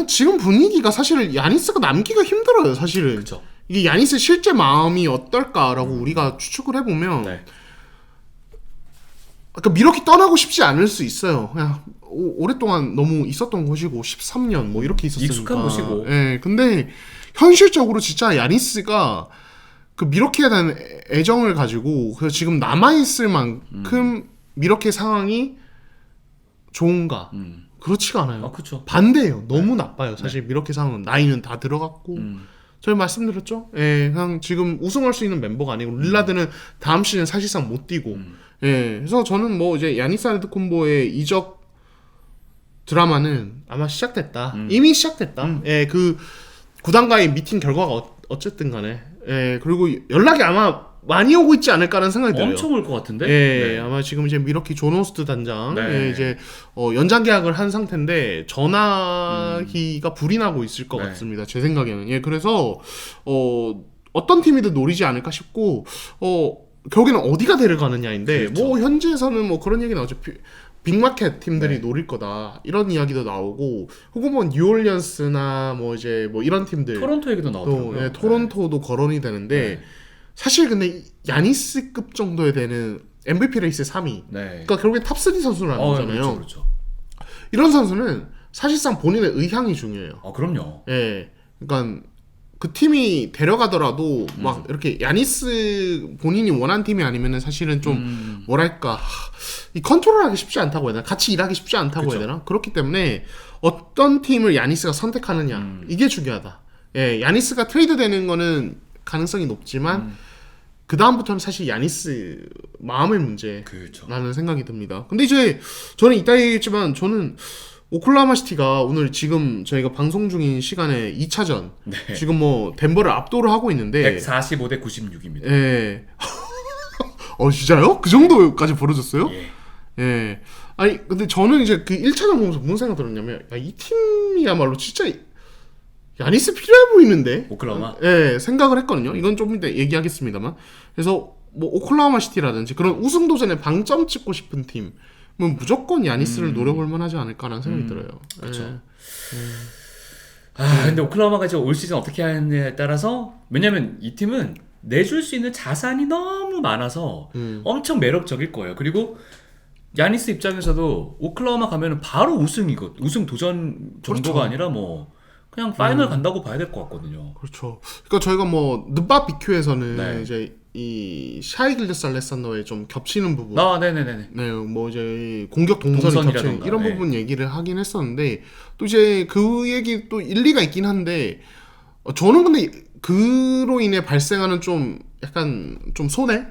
지금 분위기가 사실 야니스가 남기가 힘들어요, 사실은. 그렇죠. 이게 야니스 실제 마음이 어떨까라고 우리가 추측을 해보면 네. 그러니까 미러키 떠나고 싶지 않을 수 있어요. 그냥 오랫동안 너무 있었던 곳이고 13년 뭐 이렇게 있었으니까. 익숙한 곳이고. 예. 근데 현실적으로 진짜 야니스가 그 미러키에 대한 애정을 가지고 그래서 지금 남아 있을 만큼 미러키 상황이 좋은가? 그렇지가 않아요. 그렇죠. 반대예요. 너무 나빠요. 사실 미러키 상황은 나이는 다 들어갔고. 저희 말씀드렸죠. 예, 그냥 지금 우승할 수 있는 멤버가 아니고 릴라드는 다음 시즌 사실상 못 뛰고. 예, 그래서 저는 뭐 이제 야니스 아데토쿤보의 이적 드라마는 아마 시작됐다. 이미 시작됐다. 예, 그 구단과의 미팅 결과가 어쨌든 간에. 예, 그리고 연락이 아마 많이 오고 있지 않을까라는 생각이 들어요. 엄청 올 것 같은데? 예, 네. 아마 지금 이제 미러키 존 호스트 단장 네. 예, 이제 연장 계약을 한 상태인데 전화기가 불이 나고 있을 것 네. 같습니다. 제 생각에는. 예, 그래서 어떤 팀이든 노리지 않을까 싶고 결국에는 어디가 데려가느냐인데 그렇죠. 뭐 현지에서는 뭐 그런 얘기 나오죠. 빅마켓 팀들이 네. 노릴 거다 이런 이야기도 나오고 혹은 뭐 뉴올리언스나 뭐 이제 뭐 이런 팀들 토론토 얘기도 또 나오더라고요. 예, 토론토도 거론이 되는데 네. 사실 근데 야니스급 정도에 되는 MVP 레이스 3위 네. 그러니까 결국엔 탑3 선수라는 거잖아요. 그렇죠, 그렇죠. 이런 선수는 사실상 본인의 의향이 중요해요. 그럼요. 예, 그러니까 그 팀이 데려가더라도 막 이렇게 야니스 본인이 원한 팀이 아니면은 사실은 좀 뭐랄까 이 컨트롤하기 쉽지 않다고 해야 되나 같이 일하기 쉽지 않다고 그쵸. 해야 되나 그렇기 때문에 어떤 팀을 야니스가 선택하느냐 이게 중요하다. 예, 야니스가 트레이드 되는 거는 가능성이 높지만 그 다음부터는 사실 야니스 마음의 문제라는 그렇죠. 생각이 듭니다. 근데 이제 저는 이따 얘기했지만 저는 오클라호마 시티가 오늘 지금 저희가 방송 중인 시간에 2차전 네. 지금 뭐 덴버를 압도를 하고 있는데 145대 96입니다. 예. 진짜요? 그 정도까지 벌어졌어요? 예. 예. 아니 근데 저는 이제 그 1차전 보면서 무슨 생각 들었냐면 이 팀이야말로 진짜 야니스 필요해 보이는데 오클라호마? 예, 생각을 했거든요. 이건 좀 이따 얘기하겠습니다만. 그래서 뭐 오클라호마 시티라든지 그런 우승 도전에 방점 찍고 싶은 팀은 무조건 야니스를 노려볼 만하지 않을까라는 생각이 들어요. 그렇죠. 예. 근데 오클라호마가 이제 올 시즌 어떻게 하느냐에 따라서 왜냐면 이 팀은 내줄 수 있는 자산이 너무 많아서 엄청 매력적일 거예요. 그리고 야니스 입장에서도 오클라호마 가면은 바로 우승 도전 정도가 그렇죠. 아니라 뭐 그냥 파이널 간다고 봐야 될 것 같거든요. 그렇죠. 그러니까 저희가 뭐 느바 BQ에서는 네. 이제 이 샤이 길드스 알레산더의 좀 겹치는 부분, 네네네. 네, 뭐 이제 공격 동선이 동선이라던가, 겹치는 이런 네. 부분 얘기를 하긴 했었는데 또 이제 그 얘기 또 일리가 있긴 한데 저는 근데 그로 인해 발생하는 좀 약간 좀 손해,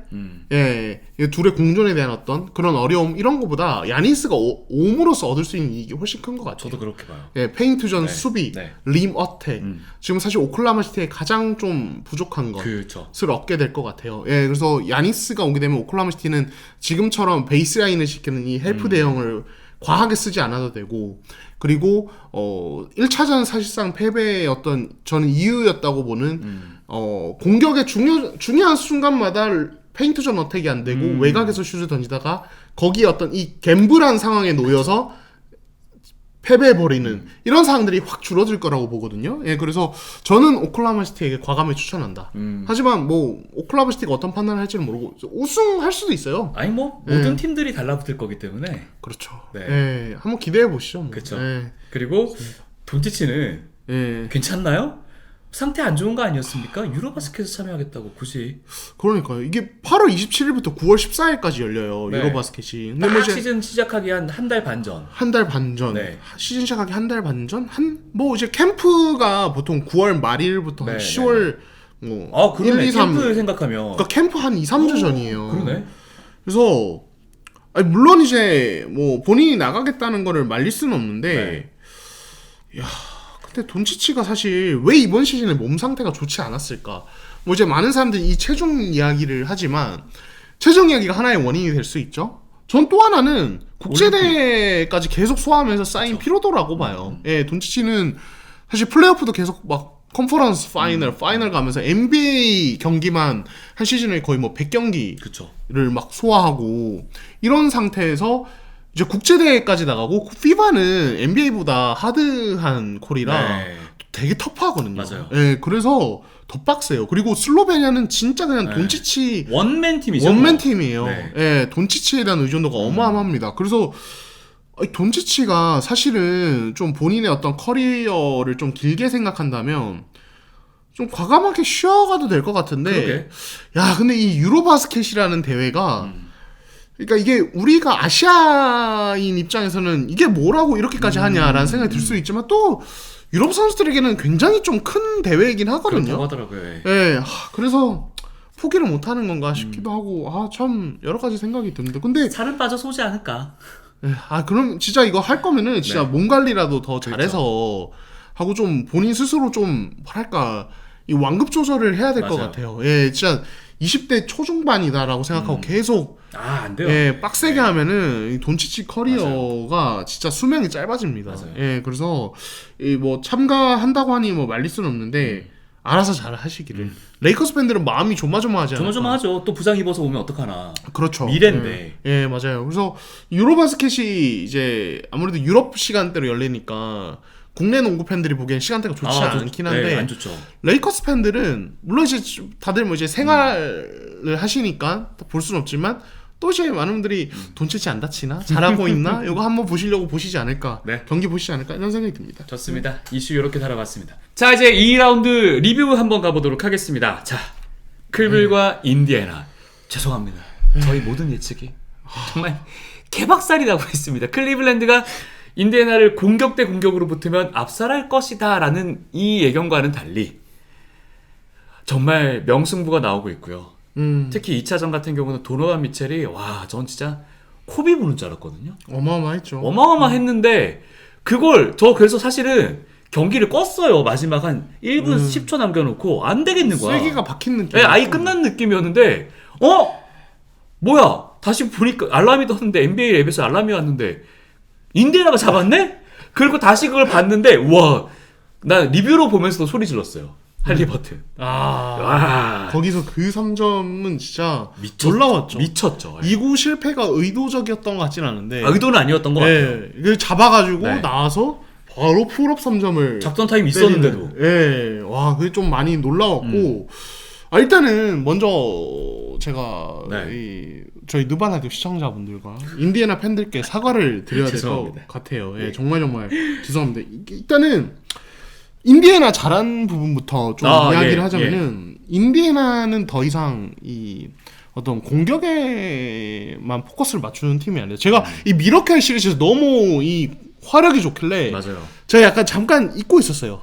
예, 이 둘의 공존에 대한 어떤 그런 어려움 이런 거보다 야니스가 옴으로써 얻을 수 있는 이익이 훨씬 큰 것 같아요. 저도 그렇게 봐요. 예, 페인트전 네. 수비, 네. 림 어택. 지금 사실 오클라호마 시티의 가장 좀 부족한 그렇죠. 것을 얻게 될 것 같아요. 예, 그래서 야니스가 오게 되면 오클라호마 시티는 지금처럼 베이스라인을 지키는 이 헬프 대형을 과하게 쓰지 않아도 되고 그리고 1차전 사실상 패배의 어떤 저는 이유였다고 보는 공격의 중요한 순간마다 페인트전 어택이 안 되고 외곽에서 슛을 던지다가 거기에 어떤 이 갬블한 상황에 놓여서 패배해버리는 이런 상황들이 확 줄어들 거라고 보거든요. 예, 그래서 저는 오클라호마 시티에게 과감히 추천한다. 하지만 뭐 오클라호마 시티가 어떤 판단을 할지는 모르고 우승할 수도 있어요. 아니 뭐 모든 팀들이 달라붙을 거기 때문에 그렇죠. 네. 예, 한번 기대해 보시죠. 뭐. 그렇죠. 예, 그리고 돈치치는 예. 괜찮나요? 상태 안 좋은 거 아니었습니까? 유로바스켓에 참여하겠다고 굳이. 그러니까요. 이게 8월 27일부터 9월 14일까지 열려요. 네. 유로바스켓이. 근데 딱 뭐 이제 시즌 시작하기 한 달 반 전. 한 달 반 전. 네. 시즌 시작하기 한 달 반 전? 뭐 이제 캠프가 보통 9월 말일부터 한 네, 10월 뭐 그러네. 1, 2, 3. 캠프 생각하면. 그러니까 캠프 한 2, 3주 전이에요. 그러네. 그래서 아니 물론 이제 뭐 본인이 나가겠다는 거를 말릴 수는 없는데 네. 야, 근데 돈치치가 사실 왜 이번 시즌에 몸 상태가 좋지 않았을까? 뭐 이제 많은 사람들이 이 체중 이야기를 하지만 체중 이야기가 하나의 원인이 될 수 있죠. 전 또 하나는 국제대회까지 계속 소화하면서 쌓인 피로도라고 봐요. 예, 돈치치는 사실 플레이오프도 계속 막 컨퍼런스 파이널 가면서 NBA 경기만 한 시즌에 거의 뭐 100경기를 그쵸. 막 소화하고 이런 상태에서 이제 국제대회까지 나가고 피바는 NBA보다 하드한 콜이라 네. 되게 터프하거든요. 맞아요. 예, 그래서 더 빡세요. 그리고 슬로베니아는 진짜 그냥 네. 돈치치 원맨 팀이죠. 원맨 팀이에요. 네. 예, 돈치치에 대한 의존도가 어마어마합니다. 그래서 돈치치가 사실은 좀 본인의 어떤 커리어를 좀 길게 생각한다면 좀 과감하게 쉬어가도 될 것 같은데 그러게. 야 근데 이 유로바스켓이라는 대회가 그러니까 이게 우리가 아시아인 입장에서는 이게 뭐라고 이렇게까지 하냐라는 생각이 들 수 있지만 또 유럽 선수들에게는 굉장히 좀 큰 대회이긴 하거든요. 그렇다고 하더라고요. 예. 예, 그래서 포기를 못하는 건가 싶기도 하고 참 여러 가지 생각이 듭니다. 근데 살은 빠져 소지 않을까. 그럼 진짜 이거 할 거면은 진짜 네. 몸 관리라도 더 잘해서 하고 좀 본인 스스로 좀 뭐랄까 이 완급 조절을 해야 될 것 맞아요. 같아요. 예, 진짜 20대 초중반이다라고 생각하고 계속 안 돼요. 예, 빡세게 네. 하면은 이 돈치치 커리어가 진짜 수명이 짧아집니다. 맞아요. 예, 그래서 이 뭐 참가한다고 하니 뭐 말릴 수는 없는데 알아서 잘 하시기를. 레이커스 팬들은 마음이 조마조마하지 않을까. 조마조마하죠. 또 부상 입어서 오면 어떡하나. 그렇죠. 미래인데. 예, 예, 맞아요. 그래서 유로바스켓이 이제 아무래도 유럽 시간대로 열리니까 국내 농구 팬들이 보기엔 시간대가 좋지 않긴 한데 네, 안 좋죠. 레이커스 팬들은 물론 이제 다들 뭐 이제 생활을 하시니까 볼 수는 없지만 또 이제 많은 분들이 돈치치 안 다치나 잘하고 있나 이거 한번 보시려고 보시지 않을까 네. 경기 보시지 않을까 이런 생각이 듭니다. 좋습니다. 이슈 이렇게 다뤄봤습니다. 자, 이제 2라운드 리뷰 한번 가보도록 하겠습니다. 자, 클빌과 인디애나. 죄송합니다. 저희 모든 예측이 정말 개박살이 나고 있습니다. 클리블랜드가 인디애나를 공격 대 공격으로 붙으면 압살할 것이다 라는 이 예견과는 달리 정말 명승부가 나오고 있고요. 특히 2차전 같은 경우는 도노반 미첼이 전 진짜 코비 부는 줄 알았거든요. 어마어마했죠. 어마어마했는데 그걸 저 그래서 사실은 경기를 껐어요. 마지막 한 1분 10초 남겨놓고 안 되겠는 거야. 쐐기가 박힌 느낌. 네, 아예 끝난 느낌이었는데 뭐야 다시 보니까 알람이 떴는데 NBA 앱에서 알람이 왔는데 인디애나가 잡았네? 그리고 다시 그걸 봤는데 우와 나 리뷰로 보면서도 소리 질렀어요. 할리버튼. 거기서 그 3점은 진짜 미쳤죠. 놀라웠죠. 미쳤죠. 이구 실패가 의도적이었던 것 같진 않은데 의도는 아니었던 것 같아요. 그 잡아가지고 네. 나와서 바로 풀업 3점을 작전 타임 있었는데도. 예, 와 그게 좀 많이 놀라웠고 일단은 먼저 제가 저희 느바라디오 시청자분들과 인디애나 팬들께 사과를 드려야 될 것 죄송합니다. 같아요. 예, 정말 죄송합니다. 일단은 인디애나 잘한 부분부터 좀 이야기를 하자면은 인디애나는 더 이상 이 어떤 공격에만 포커스를 맞추는 팀이 아니에요. 제가 이 미러클 시리즈에서 너무 이 화력이 좋길래 맞아요. 제가 약간 잠깐 잊고 있었어요.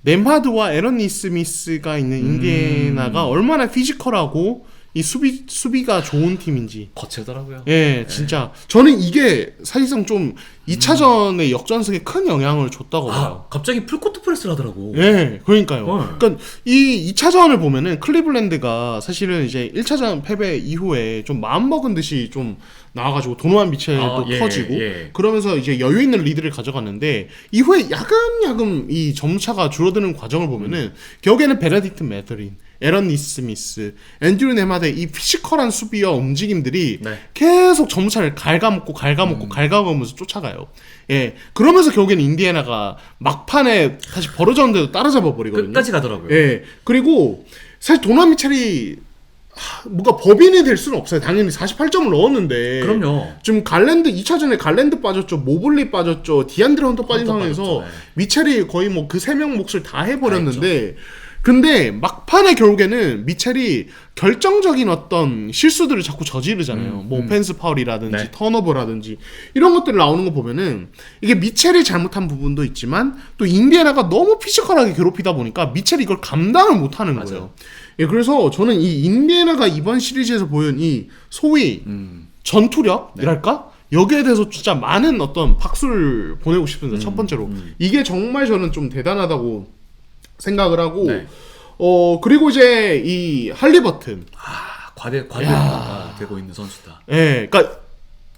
넴하드와 에런 니스미스가 있는 인디애나가 얼마나 피지컬하고 이 수비가 좋은 팀인지. 거칠더라고요. 예, 진짜 저는 이게 사실상 좀 2차전의 역전승에 큰 영향을 줬다고 봐요. 갑자기 풀코트 프레스를 하더라고. 예, 그러니까요. 그러니까 이 2차전을 보면은 클리블랜드가 사실은 이제 1차전 패배 이후에 좀 마음 먹은 듯이 좀 나와가지고 도노반 미첼도 터지고 그러면서 이제 여유 있는 리드를 가져갔는데 이후에 야금야금 이 점차가 줄어드는 과정을 보면은 결국에는 베네딕트 매더린, 에런 니스미스, 앤드류 네마드의 이 피지컬한 수비와 움직임들이 계속 점차를 갉아먹으면서 쫓아가요. 예, 그러면서 결국에는 인디애나가 막판에 다시 벌어졌는데도 따라잡아 버리거든요. 끝까지 가더라고요. 예, 그리고 사실 도노반 미첼이 뭔가 법인이 될 수는 없어요. 당연히 48점을 넣었는데. 그럼요. 지금 2차전에 갈랜드 빠졌죠. 모블리 빠졌죠. 디안드레 헌터 빠진 상황에서 빠졌죠. 네. 미첼이 거의 뭐 그 3명 몫을 다 해버렸는데 근데 막판에 결국에는 미첼이 결정적인 어떤 실수들을 자꾸 저지르잖아요. 뭐 오펜스 파울이라든지 네. 턴오버라든지 이런 것들이 나오는 거 보면은 이게 미첼이 잘못한 부분도 있지만 또 인디애나가 너무 피지컬하게 괴롭히다 보니까 미첼이 이걸 감당을 못하는 맞아요. 거예요. 예, 그래서 저는 이 인디애나가 이번 시리즈에서 보여준 이 소위 전투력이랄까? 여기에 대해서 진짜 많은 어떤 박수를 보내고 싶습니다. 첫 번째로. 이게 정말 저는 좀 대단하다고 생각을 하고 네. 그리고 이제 이 할리버튼. 과대가 되고 있는 선수다. 예, 그러니까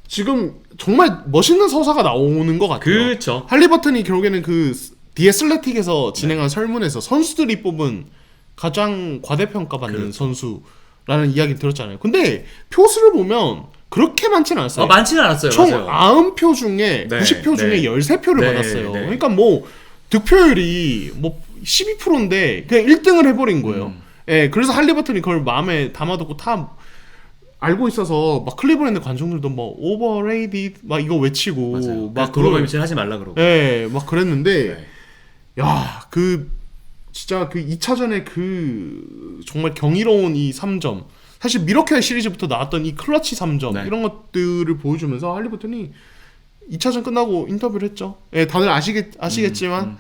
지금 정말 멋있는 서사가 나오는 것 같아요. 그렇죠. 할리버튼이 결국에는 그 디애슬레틱에서 진행한 설문에서 선수들이 뽑은 가장 과대평가받는 선수라는 이야기를 들었잖아요. 근데 표수를 보면 그렇게 많지는 않았어요. 많지는 않았어요. 총 맞아요. 90표 중에 네, 90표 중에 네. 13표를 네, 받았어요. 네. 그러니까 뭐 득표율이 뭐 12%인데 그냥 1등을 해버린 거예요. 예, 그래서 할리버튼이 그걸 마음에 담아두고 다 알고 있어서 막 클리브랜드 관중들도 뭐 overrated 막 이거 외치고 맞아요. 막 도로가 미칠 하지 말라 그러고. 예, 막 그랬는데 네. 야, 그 진짜 그 2차전에 그 정말 경이로운 이 3점. 사실 미러키아 시리즈부터 나왔던 이 클러치 3점 네. 이런 것들을 보여주면서 할리버튼이 2차전 끝나고 인터뷰를 했죠. 예, 다들 아시겠지만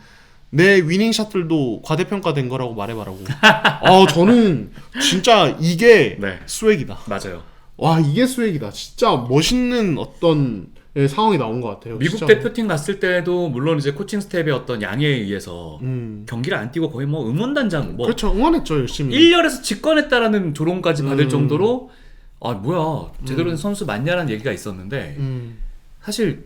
내 위닝 샷들도 과대평가된 거라고 말해봐라고. 저는 진짜 이게 네. 스웩이다. 맞아요. 와, 이게 스웩이다. 진짜 멋있는 어떤 상황이 나온 것 같아요. 미국 진짜로. 대표팀 갔을 때도 물론 이제 코칭 스텝의 어떤 양해에 의해서 경기를 안 뛰고 거의 뭐 응원단장 뭐 그렇죠. 응원했죠, 열심히. 1열에서 직관했다라는 조롱까지 받을 정도로 뭐야 제대로 된 선수 맞냐라는 얘기가 있었는데 사실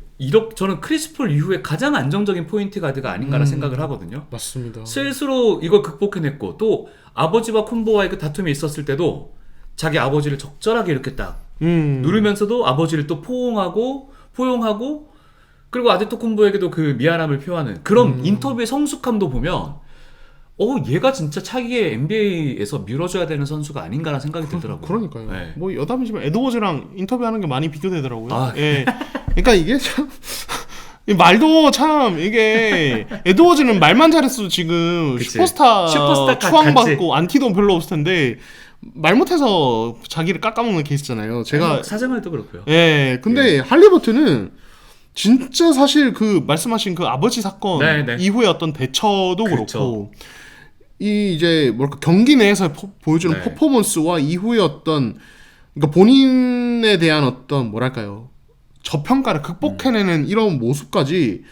저는 크리스폴 이후에 가장 안정적인 포인트 가드가 아닌가라 생각을 하거든요. 맞습니다. 스스로 이걸 극복해냈고 또 아버지와 쿤보와의 그 다툼이 있었을 때도 자기 아버지를 적절하게 이렇게 딱 누르면서도 아버지를 또 포용하고 그리고 아데토쿤보에게도 그 미안함을 표하는 그런 인터뷰의 성숙함도 보면 얘가 진짜 차기에 NBA에서 밀어줘야 되는 선수가 아닌가라는 생각이 들더라고요. 그러니까요. 네. 뭐 여담이지만 에드워즈랑 인터뷰하는 게 많이 비교되더라고요. 아, 예. 그러니까 이게 참 이 말도 참 이게 에드워즈는 말만 잘했어도 지금 그치. 슈퍼스타 추앙받고 같지. 안티도 별로 없을 텐데 말 못해서 자기를 깎아먹는 케이스잖아요. 제가 사생활도 그렇고요. 예. 근데 할리버튼은 진짜 사실 그 말씀하신 그 아버지 사건 네, 네. 이후에 어떤 대처도 그렇죠. 그렇고 이 이제 뭐랄까 경기 내에서 보여주는 네. 퍼포먼스와 이후에 어떤 그러니까 본인에 대한 어떤 뭐랄까요 저평가를 극복해내는 이런 모습까지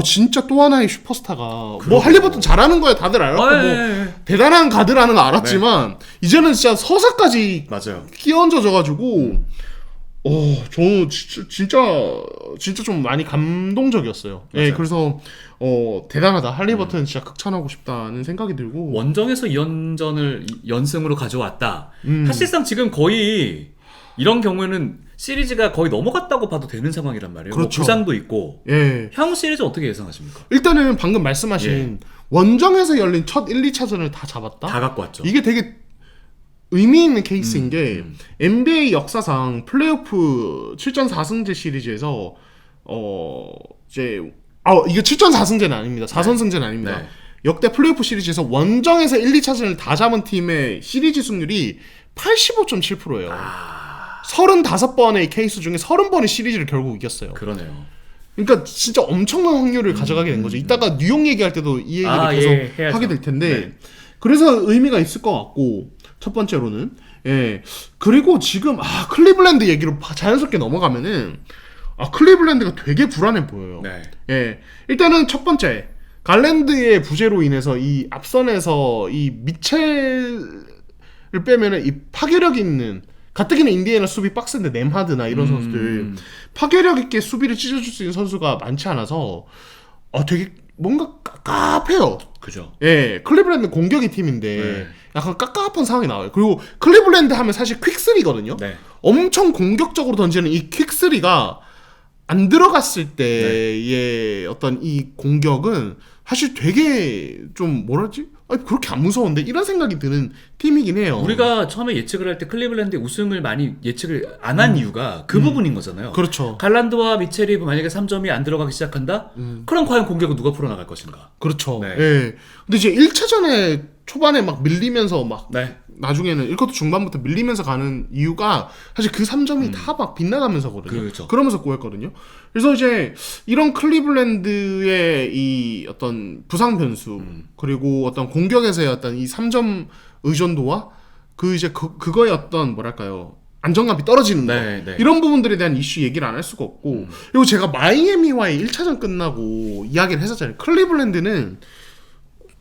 진짜 또 하나의 슈퍼스타가 뭐 할리버튼 잘하는 거야 다들 알았고 뭐 대단한 가드라는 거 알았지만 이제는 진짜 서사까지 맞아요. 끼얹어져가지고 저는 진짜 좀 많이 감동적이었어요. 맞아요. 예, 그래서 대단하다. 할리버튼 진짜 극찬하고 싶다는 생각이 들고. 원정에서 2연전을 연승으로 가져왔다. 사실상 지금 거의 이런 경우에는 시리즈가 거의 넘어갔다고 봐도 되는 상황이란 말이에요. 그렇죠. 뭐 부상도 있고. 예. 향후 시리즈 어떻게 예상하십니까? 일단은 방금 말씀하신 원정에서 열린 첫 1, 2차전을 다 잡았다. 다 갖고 왔죠. 이게 되게 의미 있는 케이스인 게 NBA 역사상 플레이오프 7전 4승제 시리즈에서 이게 7전 4승제는 아닙니다. 4선승제는 아닙니다. 네. 역대 플레이오프 시리즈에서 원정에서 1, 2차전을 다 잡은 팀의 시리즈 승률이 85.7%예요. 35번의 케이스 중에 30번의 시리즈를 결국 이겼어요. 그러네요. 그러니까 진짜 엄청난 확률을 가져가게 된 거죠. 이따가 뉴욕 얘기할 때도 이 얘기를 계속 하게 될 텐데 네. 그래서 의미가 있을 것 같고 첫 번째로는 그리고 지금 클리블랜드 얘기로 자연스럽게 넘어가면은 클리블랜드가 되게 불안해 보여요. 네. 일단은 첫 번째 갈랜드의 부재로 인해서 이 앞선에서 이 미첼을 빼면은 이 파괴력 있는 가뜩이나 인디애나 수비 빡센데 넴하드나 이런 선수들 파괴력 있게 수비를 찢어줄 수 있는 선수가 많지 않아서 되게 뭔가 깝깝해요. 그죠. 클리블랜드 공격의 팀인데 네. 약간 깝깝한 상황이 나와요. 그리고 클리블랜드 하면 사실 퀵3거든요. 네. 엄청 공격적으로 던지는 이 퀵3가 안 들어갔을 때의 어떤 이 공격은 사실 되게 좀 뭐라지? 아니, 그렇게 안 무서운데 이런 생각이 드는 팀이긴 해요. 우리가 처음에 예측을 할 때 클리블랜드 우승을 많이 예측을 안 한 이유가 그 부분인 거잖아요. 그렇죠. 갈란드와 미첼이 만약에 3점이 안 들어가기 시작한다? 그럼 과연 공격을 누가 풀어나갈 것인가? 그렇죠. 네. 예. 근데 이제 1차전에 초반에 막 밀리면서 막 네. 나중에는 1쿼터 중반부터 밀리면서 가는 이유가 사실 그 3점이 다 막 빗나가면서거든요. 그렇죠. 그러면서 꼬였거든요. 그래서 이제 이런 클리블랜드의 이 어떤 부상 변수 그리고 어떤 공격에서의 어떤 이 3점 의존도와 그 이제 그거의 어떤 뭐랄까요? 안정감이 떨어지는 거. 네, 네. 이런 부분들에 대한 이슈 얘기를 안 할 수가 없고 그리고 제가 마이애미와의 1차전 끝나고 이야기를 했었잖아요. 클리블랜드는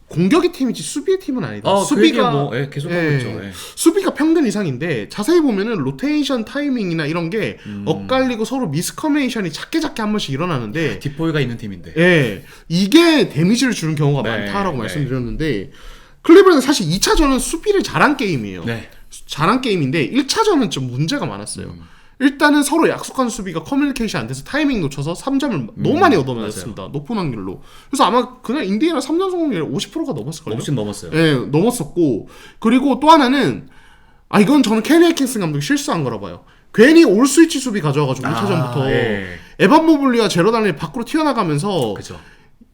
공격의 팀이지 수비의 팀은 아니다. 수비가 계속 하고 있죠. 예. 수비가 평균 이상인데 자세히 보면은 로테이션 타이밍이나 이런 게 엇갈리고 서로 미스커뮤니케이션이 작게 한 번씩 일어나는데 뒷보이가 있는 팀인데. 예, 이게 데미지를 주는 경우가 네, 많다라고 네. 말씀드렸는데 클리블랜드 사실 2차전은 수비를 잘한 게임이에요. 네. 잘한 게임인데 1차전은 좀 문제가 많았어요. 일단은 서로 약속한 수비가 커뮤니케이션 안 돼서 타이밍 놓쳐서 3점을 너무 많이 얻어맞았습니다. 높은 확률로. 그래서 아마 그날 인디애나 3점 성공률 50%가 넘었을걸요. 훨씬 넘었어요. 예, 넘었었고 그리고 또 하나는 이건 저는 케니 해킨슨 감독이 실수한 거라 봐요. 괜히 올 스위치 수비 가져와가지고 1차전부터 예. 에반 모블리와 제로 달리 밖으로 튀어나가면서 그죠.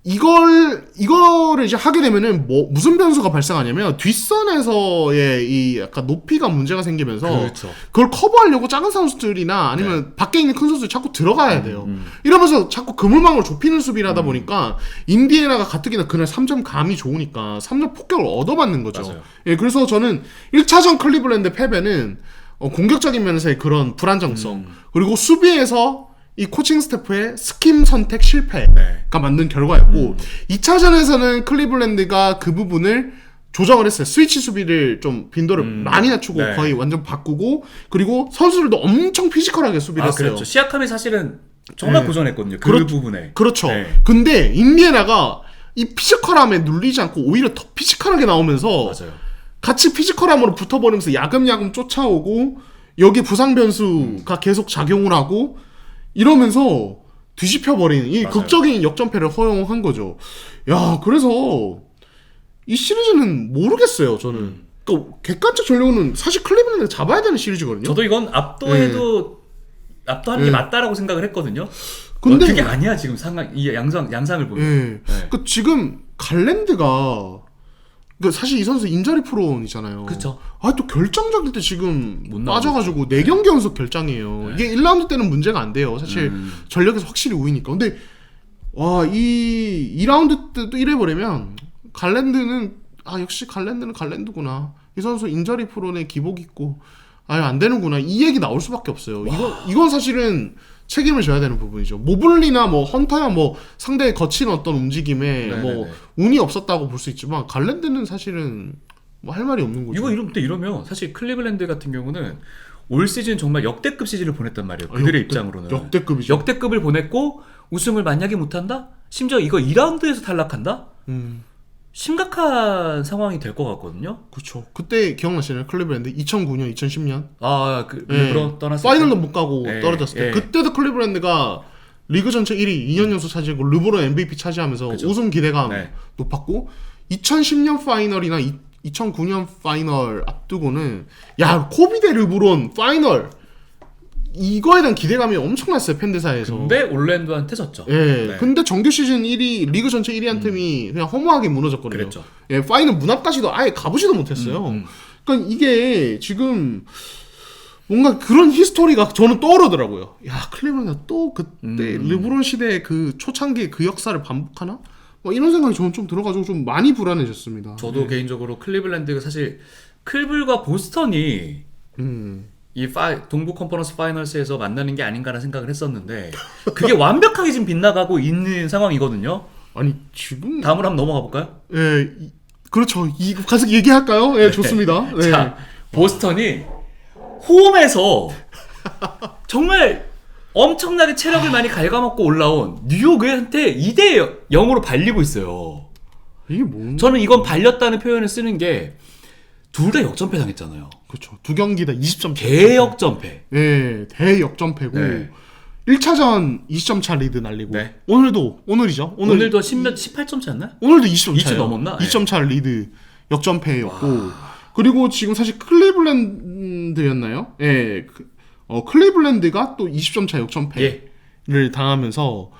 이거를 이제 하게 되면은 무슨 변수가 발생하냐면 뒷선에서의 이 약간 높이가 문제가 생기면서 그렇죠. 그걸 커버하려고 작은 선수들이나 아니면 밖에 있는 큰 선수들이 자꾸 들어가야 돼요. 이러면서 자꾸 그물망을 좁히는 수비를 하다 보니까 인디애나가 가뜩이나 그날 3점 감이 좋으니까 3점 폭격을 얻어맞는 거죠. 맞아요. 예, 그래서 저는 1차전 클리블랜드 패배는 공격적인 면에서의 그런 불안정성 그리고 수비에서 이 코칭 스태프의 스킴 선택 실패가 네. 만든 결과였고 2차전에서는 클리블랜드가 그 부분을 조정을 했어요. 스위치 수비를 좀 빈도를 많이 낮추고 네. 거의 완전 바꾸고 그리고 선수들도 엄청 피지컬하게 수비를 했어요. 그렇죠. 시아캄이 사실은 정말 네. 고전했거든요. 그 부분에. 그렇죠. 네. 근데 인디애나가 이 피지컬함에 눌리지 않고 오히려 더 피지컬하게 나오면서 맞아요. 같이 피지컬함으로 붙어버리면서 야금야금 쫓아오고 여기 부상 변수가 계속 작용을 하고 이러면서 뒤집혀버리는 이 맞아요. 극적인 역전패를 허용한 거죠. 야, 그래서 이 시리즈는 모르겠어요, 저는. 그러니까 객관적 전력은 사실 클리블랜드가 잡아야 되는 시리즈거든요. 저도 이건 압도하는 게 맞다라고 생각을 했거든요. 근데 그게 아니야 지금 이 양상을 보면. 네. 그러니까 지금 갈랜드가 사실 이 선수 인저리 프로이잖아요. 그쵸. 또 결정적일 때 지금 못 나오고 빠져가지고 4경기 연속 결장이에요. 이게 1라운드 때는 문제가 안 돼요. 사실 전력에서 확실히 우위니까. 근데 이 2라운드 때도 이래버리면 갈랜드는 역시 갈랜드는 갈랜드구나. 이 선수 인저리 프로네 기복 있고 안 되는구나. 이 얘기 나올 수밖에 없어요. 이건 사실은 책임을 져야 되는 부분이죠. 모블리나 헌터야 상대의 거친 어떤 움직임에 네네네. 운이 없었다고 볼 수 있지만 갈랜드는 사실은 할 말이 없는 거죠. 이러면 사실 클리블랜드 같은 경우는 올 시즌 정말 역대급 시즌을 보냈단 말이에요. 그들의 입장으로는 역대급이죠. 역대급을 보냈고 우승을 만약에 못한다? 심지어 이거 2라운드에서 탈락한다? 심각한 상황이 될 것 같거든요. 그렇죠. 그때 기억나시나요? 클리블랜드 2009년, 2010년. 르브론 떠났을 때. 파이널도 못 가고 네, 떨어졌을 때. 네. 그때도 클리블랜드가 리그 전체 1위 2년 연속 차지하고 르브론 MVP 차지하면서 그죠. 우승 기대감 네. 높았고 2010년 파이널이나 2009년 파이널 앞두고는 코비 대 르브론 파이널 이거에 대한 기대감이 엄청났어요, 팬들 사이에서. 근데 올랜도한테 졌죠. 예. 네. 근데 정규 시즌 1위, 리그 전체 1위 한 팀이 그냥 허무하게 무너졌거든요. 그랬죠. 예, 파이널 문 앞까지도 아예 가보지도 못했어요. 그러니까 이게 지금 뭔가 그런 히스토리가 저는 떠오르더라고요. 클리블랜드가 또 그때 르브론 시대의 그 초창기의 그 역사를 반복하나? 이런 생각이 저는 좀 들어가지고 좀 많이 불안해졌습니다. 저도 개인적으로 클리블랜드가 사실 클블과 보스턴이 동부 컨퍼런스 파이널스에서 만나는 게 아닌가라는 생각을 했었는데 그게 완벽하게 지금 빗나가고 있는 상황이거든요. 아니 지금 다음으로 한번 넘어가 볼까요? 예, 그렇죠. 가서 얘기할까요? 예, 좋습니다. 네. 자, 보스턴이 홈에서 정말 엄청나게 체력을 많이 갉아먹고 올라온 뉴욕한테 2대 0으로 발리고 있어요. 이게 뭐? 저는 이건 발렸다는 표현을 쓰는 게 둘 다 역전패 당했잖아요. 그렇죠. 두 경기 다 20점. 대역전패. 예, 대역전패고. 네. 1차전 20점 차 리드 날리고 네. 오늘이죠. 오늘도 18점 차였나? 오늘도 20점 20 차예요. 넘었나? 20점 차 리드 역전패였고 그리고 지금 사실 클리블랜드였나요? 예. 클리블랜드가 또 20점 차 역전패를 예. 당하면서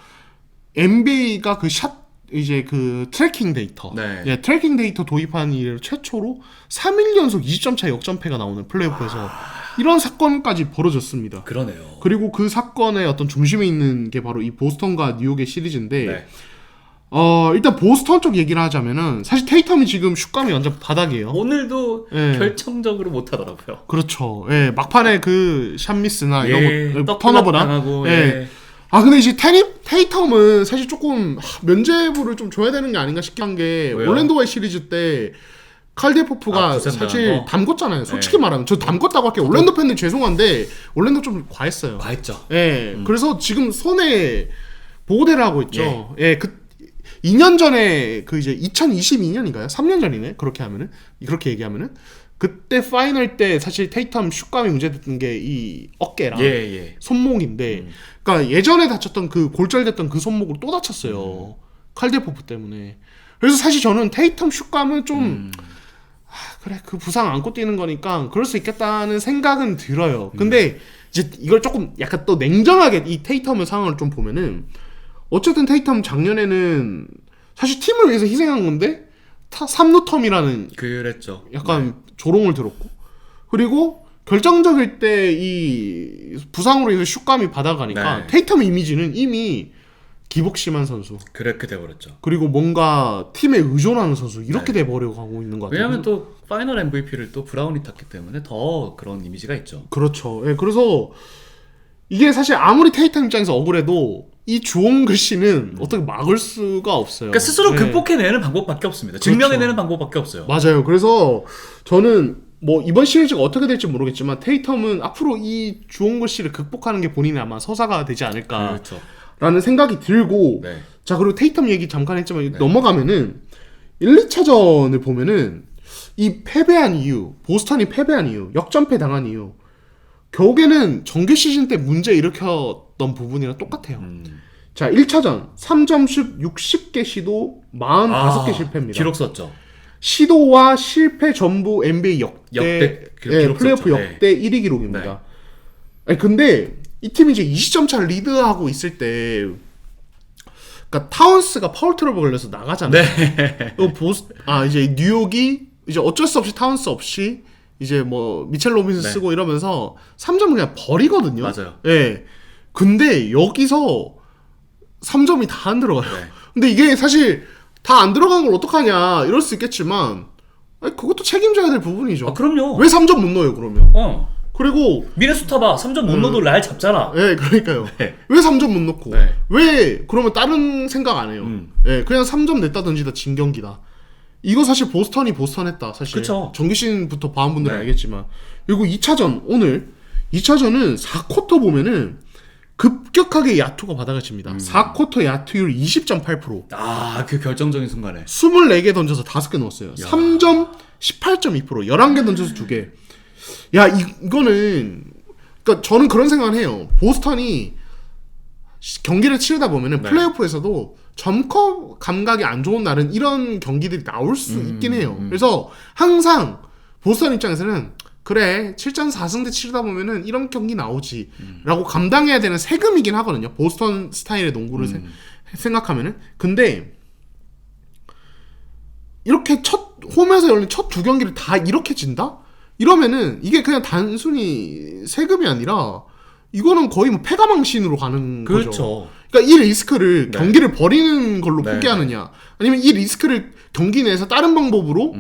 NBA가 그 샷 이제 그 트래킹 데이터, 네. 예, 트래킹 데이터 도입한 이래로 최초로 3일 연속 20점 차 역전패가 나오는 플레이오프에서 이런 사건까지 벌어졌습니다. 그러네요. 그리고 그 사건의 어떤 중심에 있는 게 바로 이 보스턴과 뉴욕의 시리즈인데, 네. 일단 보스턴 쪽 얘기를 하자면은 사실 테이텀이 지금 슛감이 완전 바닥이에요. 오늘도 예. 결정적으로 못하더라고요. 그렇죠. 예, 막판에 그 샷미스나 예, 이런 거 떡 당하고 턴오버랑, 예. 예. 근데 이제 테이텀은 사실 조금 면제부를 좀 줘야 되는 게 아닌가 싶긴 한 게 왜요? 올랜도와의 시리즈 때 칼데포프가 부상 사실 당한 거? 담궜잖아요. 솔직히 네. 말하면 저 담궜다고 할게요. 올랜도 팬들 죄송한데 올랜도 좀 과했어요. 과했죠. 예. 그래서 지금 손에 보호대를 하고 있죠. 예. 그 2년 전에 그 이제 2022년인가요? 3년 전이네. 그렇게 얘기하면은 그때 파이널 때 사실 테이텀 슛감이 문제됐던 게 이 어깨랑 예. 손목인데, 그러니까 예전에 다쳤던 그 골절됐던 그 손목을 또 다쳤어요. 칼데포프 때문에. 그래서 사실 저는 테이텀 슛감은 좀 그래 그 부상 안고 뛰는 거니까 그럴 수 있겠다는 생각은 들어요. 근데 이제 이걸 조금 약간 또 냉정하게 이 테이텀의 상황을 좀 보면은 어쨌든 테이텀 작년에는 사실 팀을 위해서 희생한 건데 3루텀이라는 그랬죠. 약간 조롱을 들었고, 그리고 결정적일 때 이 부상으로 인해서 슛감이 받아가니까 네. 테이텀 이미지는 이미 기복심한 선수, 그렇게 돼버렸죠. 그리고 뭔가 팀에 의존하는 선수 이렇게 돼버려 가고 있는 것 같아요. 왜냐하면 또 파이널 MVP를 또 브라운이 탔기 때문에 더 그런 이미지가 있죠. 그렇죠. 예, 그래서 이게 사실 아무리 테이텀 입장에서 억울해도 이 주홍 글씨는 어떻게 막을 수가 없어요. 그러니까 스스로 예. 극복해내는 방법밖에 없습니다. 그렇죠. 증명해내는 방법밖에 없어요. 맞아요. 그래서 저는 뭐 이번 시리즈가 어떻게 될지 모르겠지만 테이텀은 앞으로 이 주홍 글씨를 극복하는 게 본인의 아마 서사가 되지 않을까라는 그렇죠. 생각이 들고, 네. 자 그리고 테이텀 얘기 잠깐 했지만 넘어가면은 1, 2차전을 보면은 이 패배한 이유, 보스턴이 패배한 이유, 역전패 당한 이유, 결국에는 정규 시즌 때 문제 일으켰던 부분이랑 똑같아요. 자 1차전 3점슛 60개 시도 45개 실패입니다. 기록 썼죠. 시도와 실패 전부 NBA 역대 기록 플레이오프 썼죠. 역대 1위 기록입니다. 아니, 근데 이 팀이 이제 20점 차 리드하고 있을 때, 그러니까 타운스가 파울 트러블 걸려서 나가잖아요. 네. 이제 뉴욕이 이제 어쩔 수 없이 타운스 없이 이제 뭐 미첼 로빈스 네. 쓰고 이러면서 3점을 그냥 버리거든요. 맞아요. 예. 근데 여기서 3점이 다 안 들어가요. 네. 근데 이게 사실 다 안 들어간 걸 어떡하냐 이럴 수 있겠지만, 아니, 그것도 책임져야 될 부분이죠. 그럼요. 왜 3점 못 넣어요 그러면? 그리고 미네소타 봐. 3점 못 넣어도 날 잡잖아. 예, 그러니까요. 네. 왜 3점 못 넣고? 네. 왜 그러면 다른 생각 안 해요? 예, 그냥 3점 냈다든지 다 진 경기다. 이거 사실 보스턴이 보스턴했다. 사실 그쵸. 정규 시즌부터 봐온 분들은 네. 알겠지만, 그리고 2차전 오늘 2차전은 4쿼터 보면은 급격하게 야투가 바닥을 칩니다. 4쿼터 야투율 20.8%. 그 결정적인 순간에. 24개 던져서 5개 넣었어요. 3점 18.2%. 11개 던져서 2개. 야, 이거는, 그러니까 저는 그런 생각을 해요. 보스턴이 경기를 치르다 보면은 네. 플레이오프에서도 점커 감각이 안 좋은 날은 이런 경기들이 나올 수 있긴 해요. 그래서 항상 보스턴 입장에서는 그래 7전 4승대 치르다 보면은 이런 경기 나오지 라고 감당해야 되는 세금이긴 하거든요. 보스턴 스타일의 농구를 생각하면은. 근데 이렇게 홈에서 열린 첫 두 경기를 다 이렇게 진다? 이러면은 이게 그냥 단순히 세금이 아니라 이거는 거의 뭐 패가망신으로 가는 거죠. 그렇죠. 그러니까 이 리스크를 네. 경기를 버리는 걸로 네. 포기하느냐, 아니면 이 리스크를 경기 내에서 다른 방법으로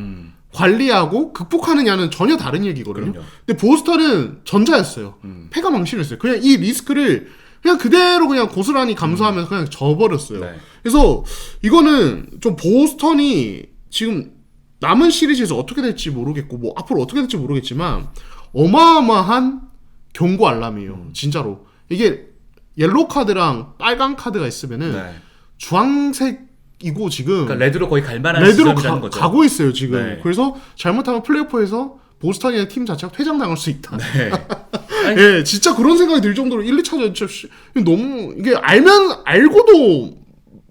관리하고 극복하느냐는 전혀 다른 얘기거든요. 그럼요. 근데 보스턴은 전자였어요. 패가망신했어요. 그냥 이 리스크를 그냥 그대로 그냥 고스란히 감수하면서 그냥 져버렸어요. 네. 그래서 이거는 좀 보스턴이 지금 남은 시리즈에서 어떻게 될지 모르겠고 뭐 앞으로 어떻게 될지 모르겠지만 어마어마한 경고 알람이에요. 진짜로. 이게 옐로우 카드랑 빨간 카드가 있으면은 네. 주황색이고 지금 그러니까 레드로 거의 갈 만한 레드로 지점이라는 거죠. 가고 있어요 지금. 네. 그래서 잘못하면 플레이오프에서 보스턴이라는 팀 자체가 퇴장당할 수 있다. 네. 아니, 예, 진짜 그런 생각이 들 정도로 1, 2차전 진짜 너무 이게 알고도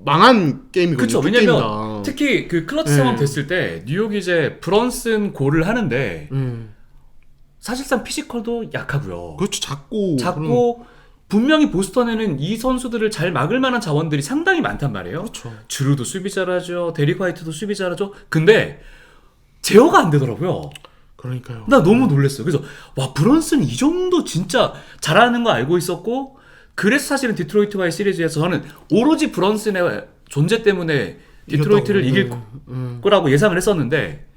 망한 게임이거든요. 그렇죠. 두 왜냐면 게임 다. 특히 그 클러치 네. 상황 됐을 때 뉴욕이 이제 브런슨 골을 하는데 사실상 피지컬도 약하고요. 그렇죠. 작고 분명히 보스턴에는 이 선수들을 잘 막을 만한 자원들이 상당히 많단 말이에요. 그렇죠. 주루도 수비 잘하죠. 데릭 화이트도 수비 잘하죠. 근데 제어가 안 되더라고요. 그러니까요. 나 너무 놀랐어요. 그래서 와 브런슨 이 정도 진짜 잘하는 거 알고 있었고 그래서 사실은 디트로이트와의 시리즈에서 저는 오로지 브런슨의 존재 때문에 디트로이트를 이길 거라고 예상을 했었는데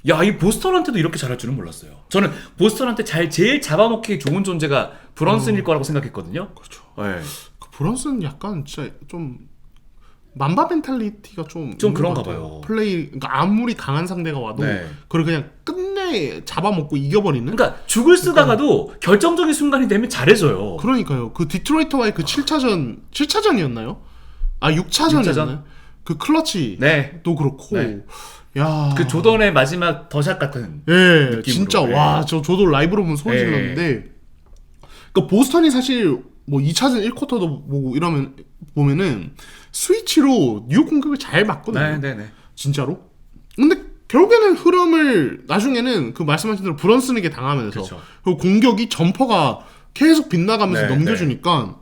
야, 이 보스턴한테도 이렇게 잘할 줄은 몰랐어요. 저는 보스턴한테 제일 잡아먹기 좋은 존재가 브런슨일 거라고 생각했거든요. 그렇죠. 네. 그 브런슨 약간 진짜 좀 만바 멘탈리티가 좀 그런가 봐요. 플레이 그러니까 아무리 강한 상대가 와도 네. 그걸 그냥 끝내 잡아먹고 이겨버리는. 그러니까 죽을 쓰다가도 결정적인 순간이 되면 잘해줘요. 그러니까요. 그 디트로이트와의 그 7차전이었나요? 아 6차전이었나요? 그 클러치 네. 도 그렇고. 네. 야. 그 조던의 마지막 더샷 같은. 예, 느낌으로. 진짜 예. 와, 저도 라이브로 보면 소리 질렀는데. 그러니까 보스턴이 사실 뭐 2차전 1쿼터도 보고 보면은 스위치로 뉴욕 공격을 잘 막거든요. 네. 진짜로. 근데 결국에는 흐름을 나중에는 그 말씀하신 대로 브런슨에게 당하면서 그렇죠. 그 공격이 점퍼가 계속 빗나가면서 네, 넘겨주니까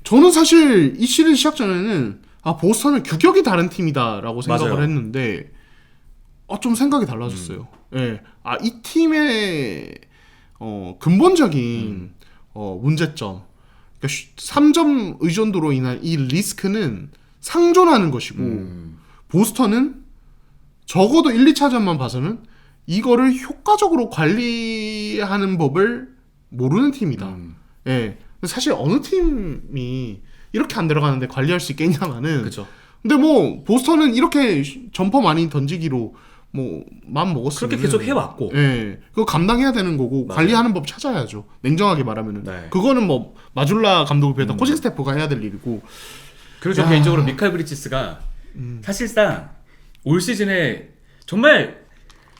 저는 사실 이 시리즈 시작 전에는 보스턴은 규격이 다른 팀이다라고 생각을 맞아요. 했는데 좀 생각이 달라졌어요. 예. 이 팀의 근본적인 문제점, 그러니까 3점 의존도로 인한 이 리스크는 상존하는 것이고 보스턴은 적어도 1, 2차전만 봐서는 이거를 효과적으로 관리하는 법을 모르는 팀이다. 예. 사실 어느 팀이 이렇게 안 들어가는데 관리할 수 있겠냐마는. 그렇죠. 근데 뭐 보스턴은 이렇게 점퍼 많이 던지기로 뭐 마음 먹었으면 그렇게 계속 해왔고. 예, 그거 감당해야 되는 거고 맞아요. 관리하는 법 찾아야죠. 냉정하게 말하면은. 네. 그거는 뭐 마줄라 감독을 비롯한 코칭 스태프가 해야 될 일이고. 그리고 저 개인적으로 미칼 브리치스가 사실상 올 시즌에 정말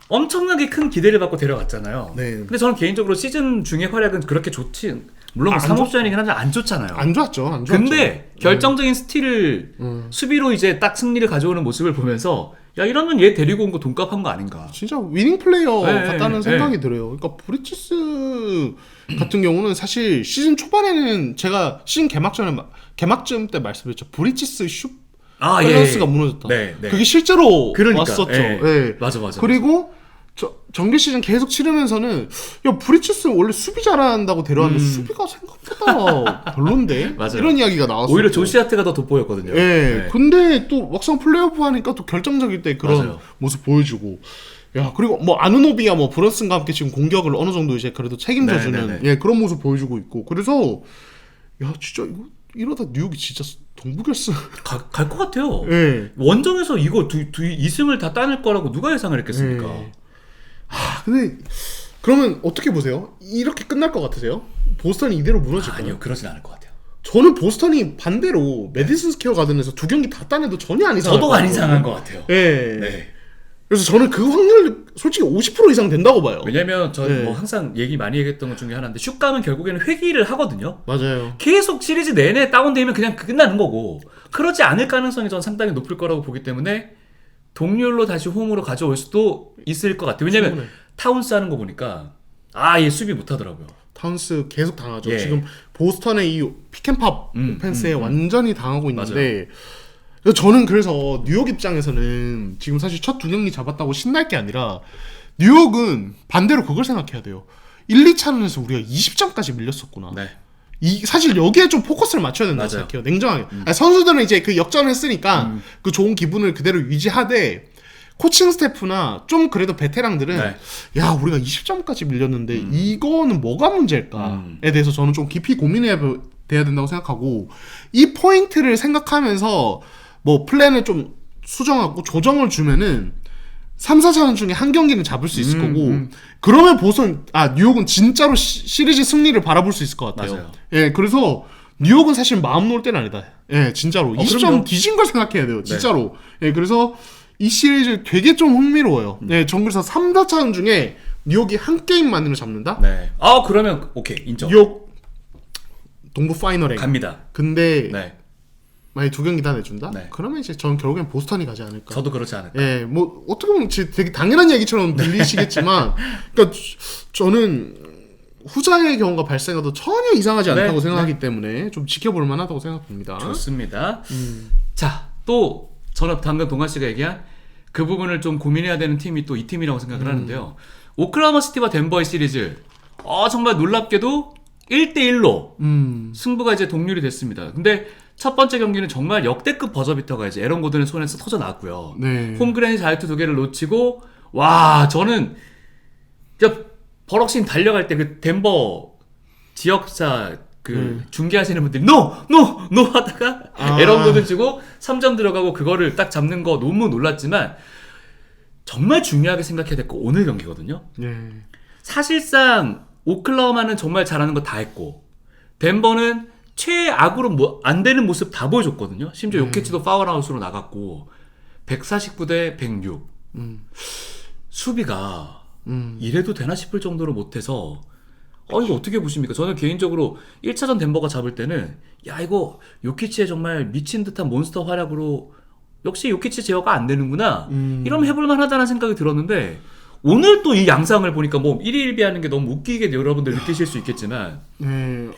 엄청나게 큰 기대를 받고 데려갔잖아요. 네. 근데 저는 개인적으로 시즌 중에 활약은 그렇게 좋지. 물론 안 3옵션이긴 한데 안 좋잖아요. 안 좋았죠. 근데 결정적인 스틸을 수비로 이제 딱 승리를 가져오는 모습을 보면서 야 이러면 얘 데리고 온 거 돈값한 거 아닌가. 진짜 위닝 플레이어 네, 같다는 네, 생각이 들어요. 그러니까 브리치스 같은 경우는 사실 시즌 초반에는 제가 시즌 개막전 때 말씀드렸죠. 브리치스 슛 밸런스가 무너졌다. 네. 그게 실제로 그러니까, 왔었죠. 예. 예. 맞아. 그리고 정규 시즌 계속 치르면서는 야 브리치스 원래 수비 잘한다고 데려왔는데 수비가 생각보다 별론데 맞아요. 이런 이야기가 나왔어요. 오히려 조시아트가 더 돋보였거든요. 예. 네. 근데 또 막상 플레이오프 하니까 또 결정적일 때 그런 맞아요. 모습 보여주고. 야, 그리고 뭐 아누노비야 뭐 브런슨과 함께 지금 공격을 어느 정도 이제 그래도 책임져주는 네. 예, 그런 모습 보여주고 있고. 그래서 야, 진짜 이러다 뉴욕이 진짜 동부결승. 갈 것 같아요. 예. 원정에서 이거 2승을 다 따낼 거라고 누가 예상을 했겠습니까? 예. 근데 그러면 어떻게 보세요? 이렇게 끝날 것 같으세요? 보스턴이 이대로 무너질까요? 아니요, 그러진 않을 것 같아요. 저는 보스턴이 반대로 메디슨 스퀘어 가든에서 2경기 다 따내도 전혀 안 이상할 저도 안 이상한 것 같아요. 예. 네. 그래서 저는 그 확률 솔직히 50% 이상 된다고 봐요. 왜냐면 저 네. 뭐 항상 얘기 회의했던 것 중에 하나인데 슛감은 결국에는 회귀를 하거든요. 맞아요. 계속 시리즈 내내 다운되면 그냥 끝나는 거고 그러지 않을 가능성이 저는 상당히 높을 거라고 보기 때문에 동률로 다시 홈으로 가져올 수도 있을 것 같아요. 왜냐면 충분해. 타운스 하는 거 보니까 얘 수비 못하더라고요. 타운스 계속 당하죠. 예. 지금 보스턴의 이 픽앤팝 오펜스에 완전히 당하고 있는데 저는 그래서 뉴욕 입장에서는 지금 사실 첫 2경기 잡았다고 신날 게 아니라 뉴욕은 반대로 그걸 생각해야 돼요. 1, 2차전에서 우리가 20점까지 밀렸었구나. 네. 사실 여기에 좀 포커스를 맞춰야 된다고 맞아요. 생각해요. 냉정하게. 선수들은 이제 그 역전을 했으니까 그 좋은 기분을 그대로 유지하되 코칭 스태프나 좀 그래도 베테랑들은 네. 야 우리가 20점까지 밀렸는데 이거는 뭐가 문제일까에 대해서 저는 좀 깊이 고민해야 돼야 된다고 생각하고 이 포인트를 생각하면서 뭐 플랜을 좀 수정하고 조정을 주면은 3, 4차전 중에 한 경기는 잡을 수 있을 거고 그러면 뉴욕은 진짜로 시리즈 승리를 바라볼 수 있을 것 같아요. 맞아요. 예, 그래서 뉴욕은 사실 마음 놓을 때는 아니다. 예, 진짜로 20점 그럼요. 뒤진 걸 생각해야 돼요. 진짜로. 예, 그래서 이 시리즈 되게 좀 흥미로워요. 네, 전 그래서 3, 4차전 중에 뉴욕이 한 게임만으로 잡는다? 네. 그러면 오케이 인정. 뉴욕 동부 파이널에 갑니다. 근데 네. 만약 두 경기 다 내준다? 네. 그러면 이제 저는 결국엔 보스턴이 가지 않을까. 저도 그렇지 않을까. 예, 뭐 어떻게 보면 되게 당연한 얘기처럼 들리시겠지만, 그러니까 저는 후자의 경우가 발생해도 전혀 이상하지 않다고 네, 생각하기 때문에 좀 지켜볼 만하다고 생각합니다. 좋습니다. 자, 또 저는 방금 동관 씨가 얘기한 그 부분을 좀 고민해야 되는 팀이 또 이 팀이라고 생각을 하는데요. 오클라호마 시티와 덴버의 시리즈. 정말 놀랍게도 1대1로 승부가 이제 동률이 됐습니다. 근데 첫 번째 경기는 정말 역대급 버저비터가 이제 에런 고든의 손에서 터져 나왔고요. 네. 홈그랜드 자유투 2개를 놓치고 와 저는 진짜 버럭신 달려갈 때 그 덴버 지역사 그 중계하시는 분들이 노 하다가 에런 고든 치고 3점 들어가고 그거를 딱 잡는 거 너무 놀랐지만 정말 중요하게 생각해야 될 거 오늘 경기거든요. 네. 사실상 오클라호마는 정말 잘하는 거 다 했고 덴버는 최악으로 뭐 안 되는 모습 다 보여줬거든요. 심지어 요키치도 파울아웃으로 나갔고 149대 106 수비가 이래도 되나 싶을 정도로 못해서 이거 어떻게 보십니까? 저는 개인적으로 1차전 덴버가 잡을 때는 야 이거 요키치의 정말 미친 듯한 몬스터 활약으로 역시 요키치 제어가 안 되는구나 이러면 해볼만 하다는 생각이 들었는데 오늘 또 이 양상을 보니까 뭐 1위 1비하는 게 너무 웃기게 여러분들 느끼실 수 있겠지만 네.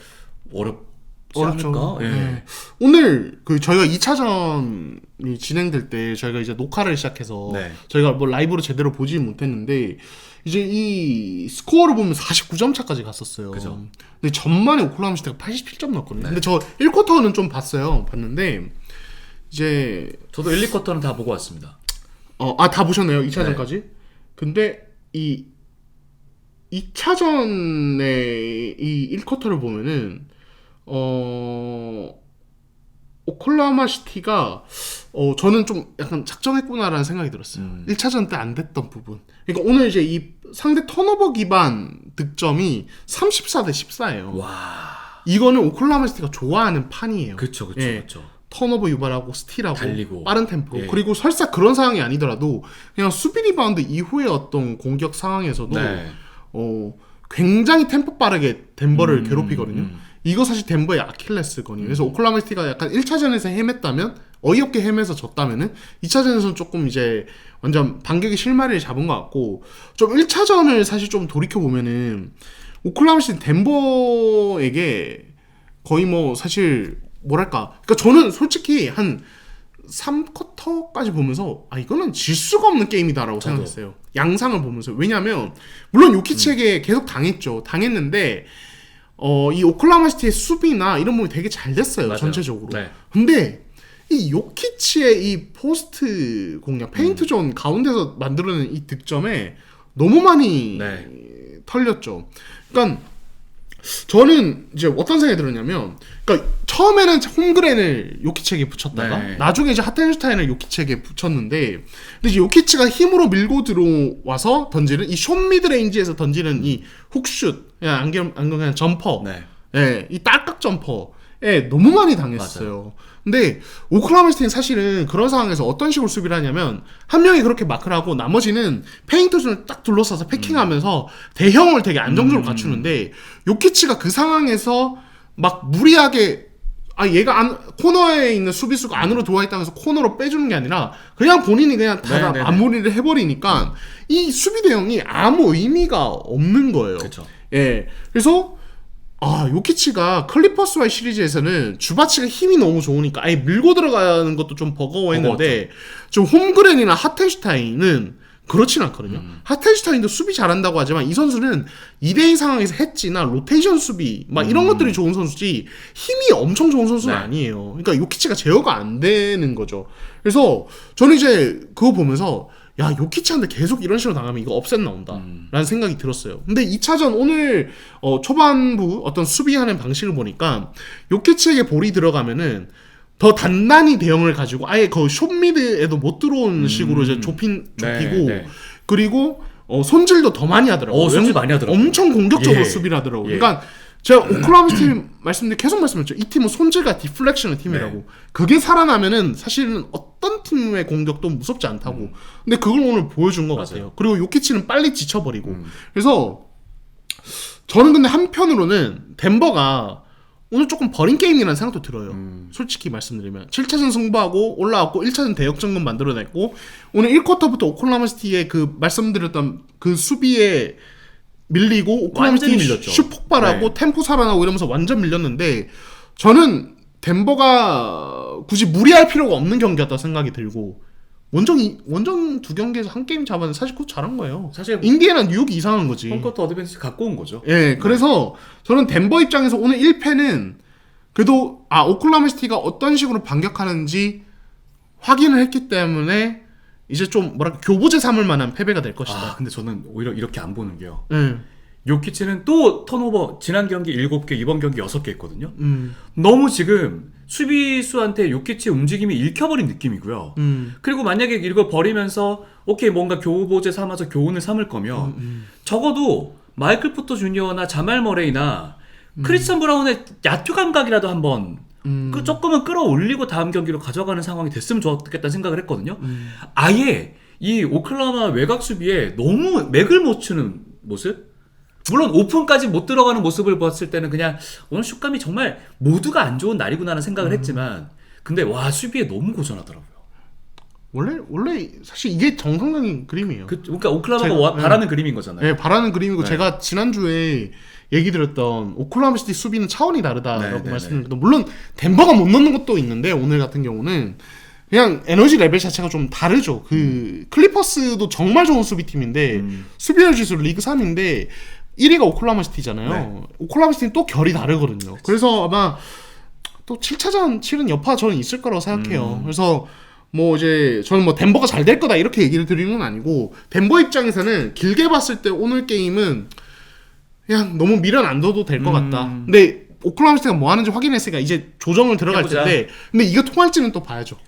어렵지 어렵죠. 않을까? 예. 네. 오늘 그 저희가 2차전이 진행될 때 저희가 이제 녹화를 시작해서 네. 저희가 뭐 라이브로 제대로 보지 못했는데 이제 이 스코어를 보면 49점 차까지 갔었어요. 그죠. 근데 전반에 오클라호마 시티가 87점 넣었거든요. 근데 저 1쿼터는 좀 봤는데 이제 저도 1, 2쿼터는 다 보고 왔습니다. 다 보셨나요? 2차전까지? 근데 이 2차전의 이 1쿼터를 보면은 오클라호마 시티가 저는 좀 약간 작정했구나라는 생각이 들었어요. 1차전 때 안 됐던 부분. 그러니까 오늘 이제 이 상대 턴오버 기반 득점이 34대 14예요. 와. 이거는 오클라호마 시티가 좋아하는 판이에요. 그쵸. 예. 턴오버 유발하고 스틸하고 달리고. 빠른 템포. 예. 그리고 설사 그런 상황이 아니더라도 그냥 수비 리바운드 이후의 어떤 공격 상황에서도 네. 굉장히 템포 빠르게 덴버를 괴롭히거든요. 이거 사실 덴버의 아킬레스건이에요. 그래서 오클라호마 시티가 약간 1차전에서 헤맸다면 어이없게 헤매서 졌다면은 2차전에서는 조금 이제 완전 반격의 실마리를 잡은 것 같고 좀 1차전을 사실 좀 돌이켜 보면은 오클라호마 시티 덴버에게 거의 뭐 사실 뭐랄까 그러니까 저는 솔직히 한 3쿼터까지 보면서 이거는 질 수가 없는 게임이다라고 생각했어요. 양상을 보면서. 왜냐면 물론 요키치에게 계속 당했는데 이 오클라호마 시티의 수비나 이런 부분이 되게 잘 됐어요. 맞아요. 전체적으로. 네. 근데 이 요키치의 이 포스트 공략, 페인트 존 가운데서 만들어낸 이 득점에 너무 많이 네. 털렸죠. 그러니까 저는 이제 어떤 생각이 들었냐면, 그러니까 처음에는 홈그랜을 요키치에게 붙였다가 네. 나중에 이제 하텐슈타인을 요키치에게 붙였는데, 근데 이제 요키치가 힘으로 밀고 들어와서 던지는 이 숏 미드 레인지에서 던지는 이 훅슛, 그냥 점퍼, 네. 예, 이 딸깍 점퍼에 너무 많이 당했어요. 근데 오클라호마 시티는 사실은 그런 상황에서 어떤 식으로 수비를 하냐면 한 명이 그렇게 마크를 하고 나머지는 페인트존을 딱 둘러싸서 패킹하면서 대형을 되게 안정적으로 갖추는데 요키치가 그 상황에서 막 무리하게 얘가 코너에 있는 수비수가 안으로 들어와 있다고 해서 코너로 빼주는 게 아니라 그냥 본인이 그냥 다 마무리를 해버리니까 이 수비 대형이 아무 의미가 없는 거예요. 그쵸. 예, 그래서 요키치가 클리퍼스와의 시리즈에서는 주바치가 힘이 너무 좋으니까 아예 밀고 들어가는 것도 좀 버거워했는데 좀 홈그랜이나 하텐슈타인은 그렇진 않거든요. 하텐슈타인도 수비 잘한다고 하지만 이 선수는 2대2 상황에서 해치나 로테이션 수비 막 이런 것들이 좋은 선수지 힘이 엄청 좋은 선수는 아니에요. 그러니까 요키치가 제어가 안 되는 거죠. 그래서 저는 이제 그거 보면서 요키치한테 계속 이런 식으로 나가면 이거 업셋 나온다 라는 생각이 들었어요. 근데 2차전 오늘 초반부 어떤 수비하는 방식을 보니까 요키치에게 볼이 들어가면은 더 단단히 대응을 가지고 아예 그 숏미드에도 못 들어오는 식으로 이제 좁히고 그리고 손질도 더 많이 하더라고요. 손질 많이 하더라고요. 엄청 공격적으로 예. 수비를 하더라고요. 예. 그러니까 제가 오클라호마 시티 말씀드린 계속 말씀했죠. 이 팀은 손질과 디플렉션의 팀이라고. 네. 그게 살아나면은 사실은 어떤 팀의 공격도 무섭지 않다고. 근데 그걸 오늘 보여준 것 맞아요. 같아요. 그리고 요키치는 빨리 지쳐버리고. 그래서 저는 근데 한편으로는 덴버가 오늘 조금 버린 게임이라는 생각도 들어요. 솔직히 말씀드리면 7차전 승부하고 올라왔고 1차전 대역전금 만들어냈고 오늘 1쿼터부터 오클라호마 시티의 그 말씀드렸던 그 수비에 밀리고 오클라호마 완전히 시티 밀렸죠. 슛 폭발하고 템포 살아나고 이러면서 완전 밀렸는데 저는 덴버가 굳이 무리할 필요가 없는 경기였다 생각이 들고 원정 두 경기에서 한 게임 잡았는데 사실 그거 잘한 거예요. 사실 인디애나 뉴욕이 이상한 거지. 홈코트 어드밴티지 갖고 온 거죠. 예, 그래서 저는 덴버 입장에서 오늘 1패는 그래도 오클라호마 시티가 어떤 식으로 반격하는지 확인을 했기 때문에 이제 좀 뭐랄까 교보제 삼을 만한 패배가 될 것이다. 근데 저는 오히려 이렇게 안 보는 게요. 예. 요키치는 또 턴오버 지난 경기 7개, 이번 경기 6개 했거든요. 너무 지금 수비수한테 요키치의 움직임이 읽혀버린 느낌이고요. 그리고 만약에 이걸 버리면서 오케이 뭔가 교보제 삼아서 교훈을 삼을 거면 적어도 마이클 포터 주니어나 자말 머레이나 크리스천 브라운의 야투 감각이라도 한번 조금은 끌어올리고 다음 경기로 가져가는 상황이 됐으면 좋겠다는 생각을 했거든요. 아예 이 오클라호마 외곽 수비에 너무 맥을 못 추는 모습? 물론 오픈까지 못 들어가는 모습을 봤을 때는 그냥 오늘 슛감이 정말 모두가 안 좋은 날이구나 하는 생각을 했지만 근데 와 수비에 너무 고전하더라고요. 원래 사실 이게 정상적인 그림이에요. 그러니까 오클라호마가 바라는 그림인 거잖아요. 네, 바라는 그림이고 네. 제가 지난주에 얘기 드렸던 오클라호마 시티 수비는 차원이 다르다라고 네, 말씀드렸던 물론 덴버가 못 넣는 것도 있는데 오늘 같은 경우는 그냥 에너지 레벨 자체가 좀 다르죠. 그 클리퍼스도 정말 좋은 수비팀인데 수비열 지수 리그 3인데 1위가 오클라호마 시티잖아요. 네. 오클라호마 시티는 또 결이 다르거든요. 그래서 아마 또 7차전 치른 여파가 저는 있을 거라고 생각해요. 그래서 뭐 이제 저는 뭐 덴버가 잘 될 거다 이렇게 얘기를 드리는 건 아니고 덴버 입장에서는 길게 봤을 때 오늘 게임은 그냥 너무 미련 안 둬도 될 것 같다. 근데 오클라호마 시티가 뭐 하는지 확인했으니까 이제 조정을 들어갈 해보자. 텐데 근데 이거 통할지는 또 봐야죠.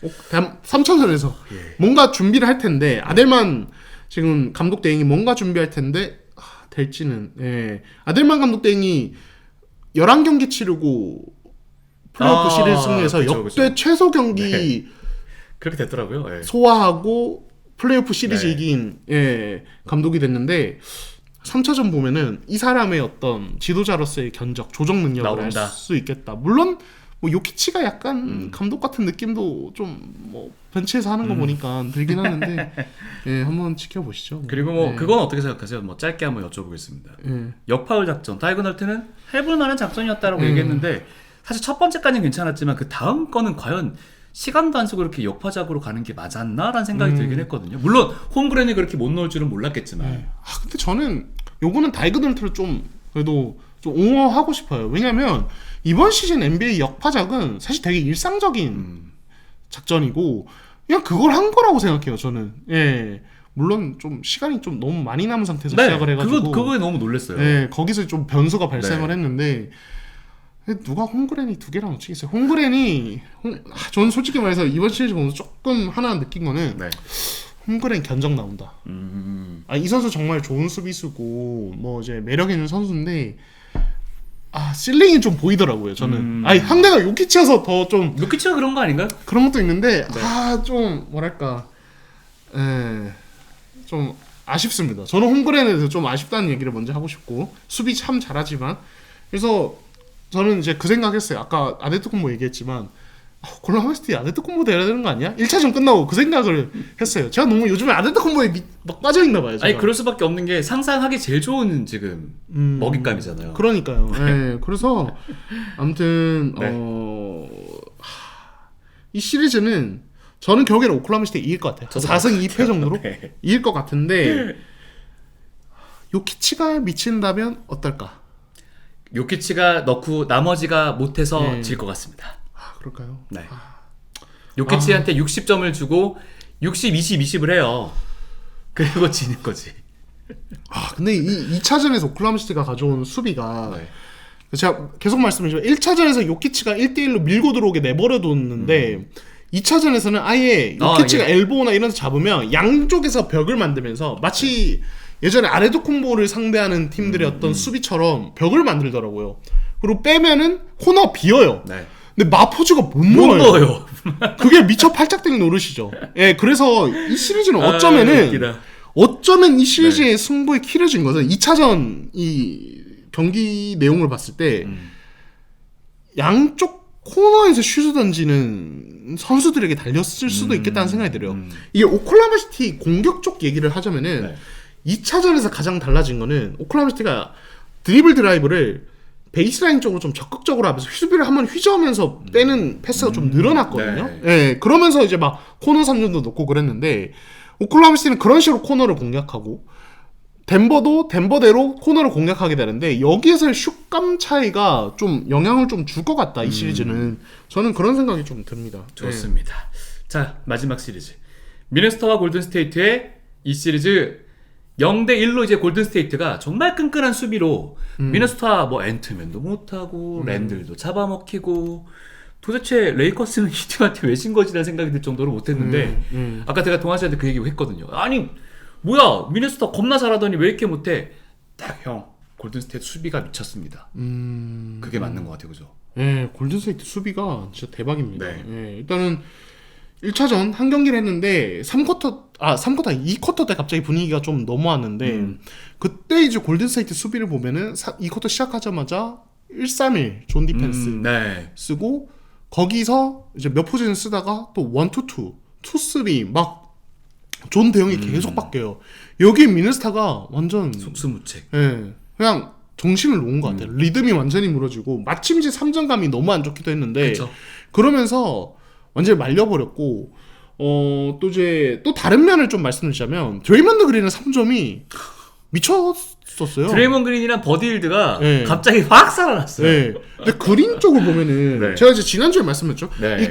3차전에서 뭔가 준비를 할 텐데 아델만 지금 감독 대행이 뭔가 준비할 텐데 될지는 아델만 감독 대행이 11경기 치르고 플레이오프 시리즈 승리해서 그쵸, 역대 그쵸. 최소 경기 그렇게 됐더라고요. 예. 소화하고 플레이오프 시리즈 네. 이긴 감독이 됐는데 3차전 보면은 이 사람의 어떤 지도자로서의 견적, 조정 능력을 알 나온다. 수 있겠다. 물론 뭐 요키치가 약간 감독 같은 느낌도 좀 뭐 벤치에서 하는 거 보니까 들긴 하는데 한번 지켜보시죠. 그리고 뭐 그건 어떻게 생각하세요? 뭐 짧게 한번 여쭤보겠습니다. 역파울 작전 타이거널트는 해볼 만한 작전이었다라고 얘기했는데 사실 첫 번째까지는 괜찮았지만 그 다음 거는 과연 시간도 안 쓰고 이렇게 역파작으로 가는 게 맞았나라는 생각이 들긴 했거든요. 물론 홈그랜이 그렇게 못 넣을 줄은 몰랐겠지만 근데 저는 요거는 다이그널트를 좀 그래도 좀 옹호하고 싶어요. 왜냐면 이번 시즌 NBA 역파작은 사실 되게 일상적인 작전이고 그냥 그걸 한 거라고 생각해요. 저는 물론 좀 시간이 좀 너무 많이 남은 상태에서 시작을 해가지고 그거에 너무 놀랐어요. 거기서 좀 변수가 발생을 했는데 누가 홈그랜이 2개랑 놓치겠어요. 홈그랜이 저는 솔직히 말해서 이번 시리즈 보면서 조금 하나 느낀 거는 홈그랜 견적 나온다. 이 선수 정말 좋은 수비수고 뭐 이제 매력 있는 선수인데 실링이 좀 보이더라고요. 저는 상대가 요키치여서 더 좀 요키치가 그런 거 아닌가요? 그런 것도 있는데 좀 뭐랄까 좀 아쉽습니다. 저는 홈그랜에 대해서 좀 아쉽다는 얘기를 먼저 하고 싶고 수비 참 잘하지만 그래서 저는 이제 그 생각했어요. 아까 아데토쿤보 얘기했지만 오클라호마 시티 아데토쿤보 돼야 되는 거 아니야? 1차전 끝나고 그 생각을 했어요. 제가 너무 요즘에 아데토쿤보에 막 빠져있나 봐요. 제가. 아니 그럴 수밖에 없는 게 상상하기 제일 좋은 지금 먹잇감이잖아요. 그러니까요. 그래서 아무튼 이 시리즈는 저는 결국에는 오클라호마 시티 이길 것 같아요. 4승 2패 정도로 이길 것 같은데 요키치가 미친다면 어떨까? 요키치가 넣고 나머지가 못해서 질 것 같습니다. 그럴까요? 네. 요키치한테 60점을 주고 60, 20, 20을 해요. 그리고 지는 거지. 근데 이 2차전에서 오클라호마 시티가 가져온 수비가 제가 계속 말씀드리지만 1차전에서 요키치가 1대1로 밀고 들어오게 내버려뒀는데 2차전에서는 아예 요키치가 엘보나 이런 데 잡으면 양쪽에서 벽을 만들면서 마치 예전에 아데토쿤보를 상대하는 팀들의 어떤 수비처럼 벽을 만들더라고요. 그리고 빼면은 코너 비어요. 네. 근데 마포주가 못 못 넣어요. 넣어요. 그게 미처 팔짝땡 노릇이죠. 예, 그래서 이 시리즈는 어쩌면은 웃기다. 어쩌면 이 시리즈의 승부의 키를 준 것은 2차전 이 경기 내용을 봤을 때 양쪽 코너에서 슛을 던지는 선수들에게 달렸을 수도 있겠다는 생각이 들어요. 이게 오클라호마 시티 공격 쪽 얘기를 하자면은 네. 2차전에서 가장 달라진 거는 오클라호마 시티가 드리블 드라이브를 베이스라인 쪽으로 좀 적극적으로 하면서 수비를 한번 휘저으면서 빼는 패스가 좀 늘어났거든요. 네. 예, 그러면서 이제 막 코너 3점도 넣고 그랬는데 오클라호마 시티는 그런 식으로 코너를 공략하고 덴버도 덴버대로 코너를 공략하게 되는데 여기에서의 슛감 차이가 좀 영향을 좀 줄 것 같다 이 시리즈는. 저는 그런 생각이 좀 듭니다. 좋습니다. 자, 마지막 시리즈. 미네소타와 골든스테이트의 이 시리즈 0대1로 이제 골든스테이트가 정말 끈끈한 수비로 미네소타 뭐 앤트맨도 못하고 랜들도 잡아먹히고 도대체 레이커스는 이 팀한테 왜 진 거지라는 생각이 들 정도로 못했는데 아까 제가 동아 씨한테 그 얘기 했거든요. 아니 뭐야 미네소타 겁나 잘하더니 왜 이렇게 못해? 딱 형 골든스테이트 수비가 미쳤습니다. 그게 맞는 것 같아요. 그죠? 예, 골든스테이트 수비가 진짜 대박입니다. 네. 예, 일단은 1차전 한 경기를 했는데 2쿼터 때 갑자기 분위기가 좀 넘어왔는데 그때 이제 골든스테이트 수비를 보면은 2쿼터 시작하자마자 1-3-1 존 디펜스 네. 쓰고 거기서 이제 몇 포지션 쓰다가 또 1-2, 2-3 막 존 대응이 계속 바뀌어요. 여기 미네소타가 완전 속수무책. 예, 그냥 정신을 놓은 것 같아요. 리듬이 완전히 무너지고 마침 이제 3점감이 너무 안 좋기도 했는데 그쵸. 그러면서 완전히 말려버렸고 또 이제 또 다른 면을 좀 말씀드리자면 드레이먼드 그린의 3점이 미쳤었어요. 드레이먼 그린이랑 버디힐드가 네. 갑자기 확 살아났어요. 네. 근데 그린 쪽을 보면은 네. 제가 이제 지난주에 말씀했죠. 네. 이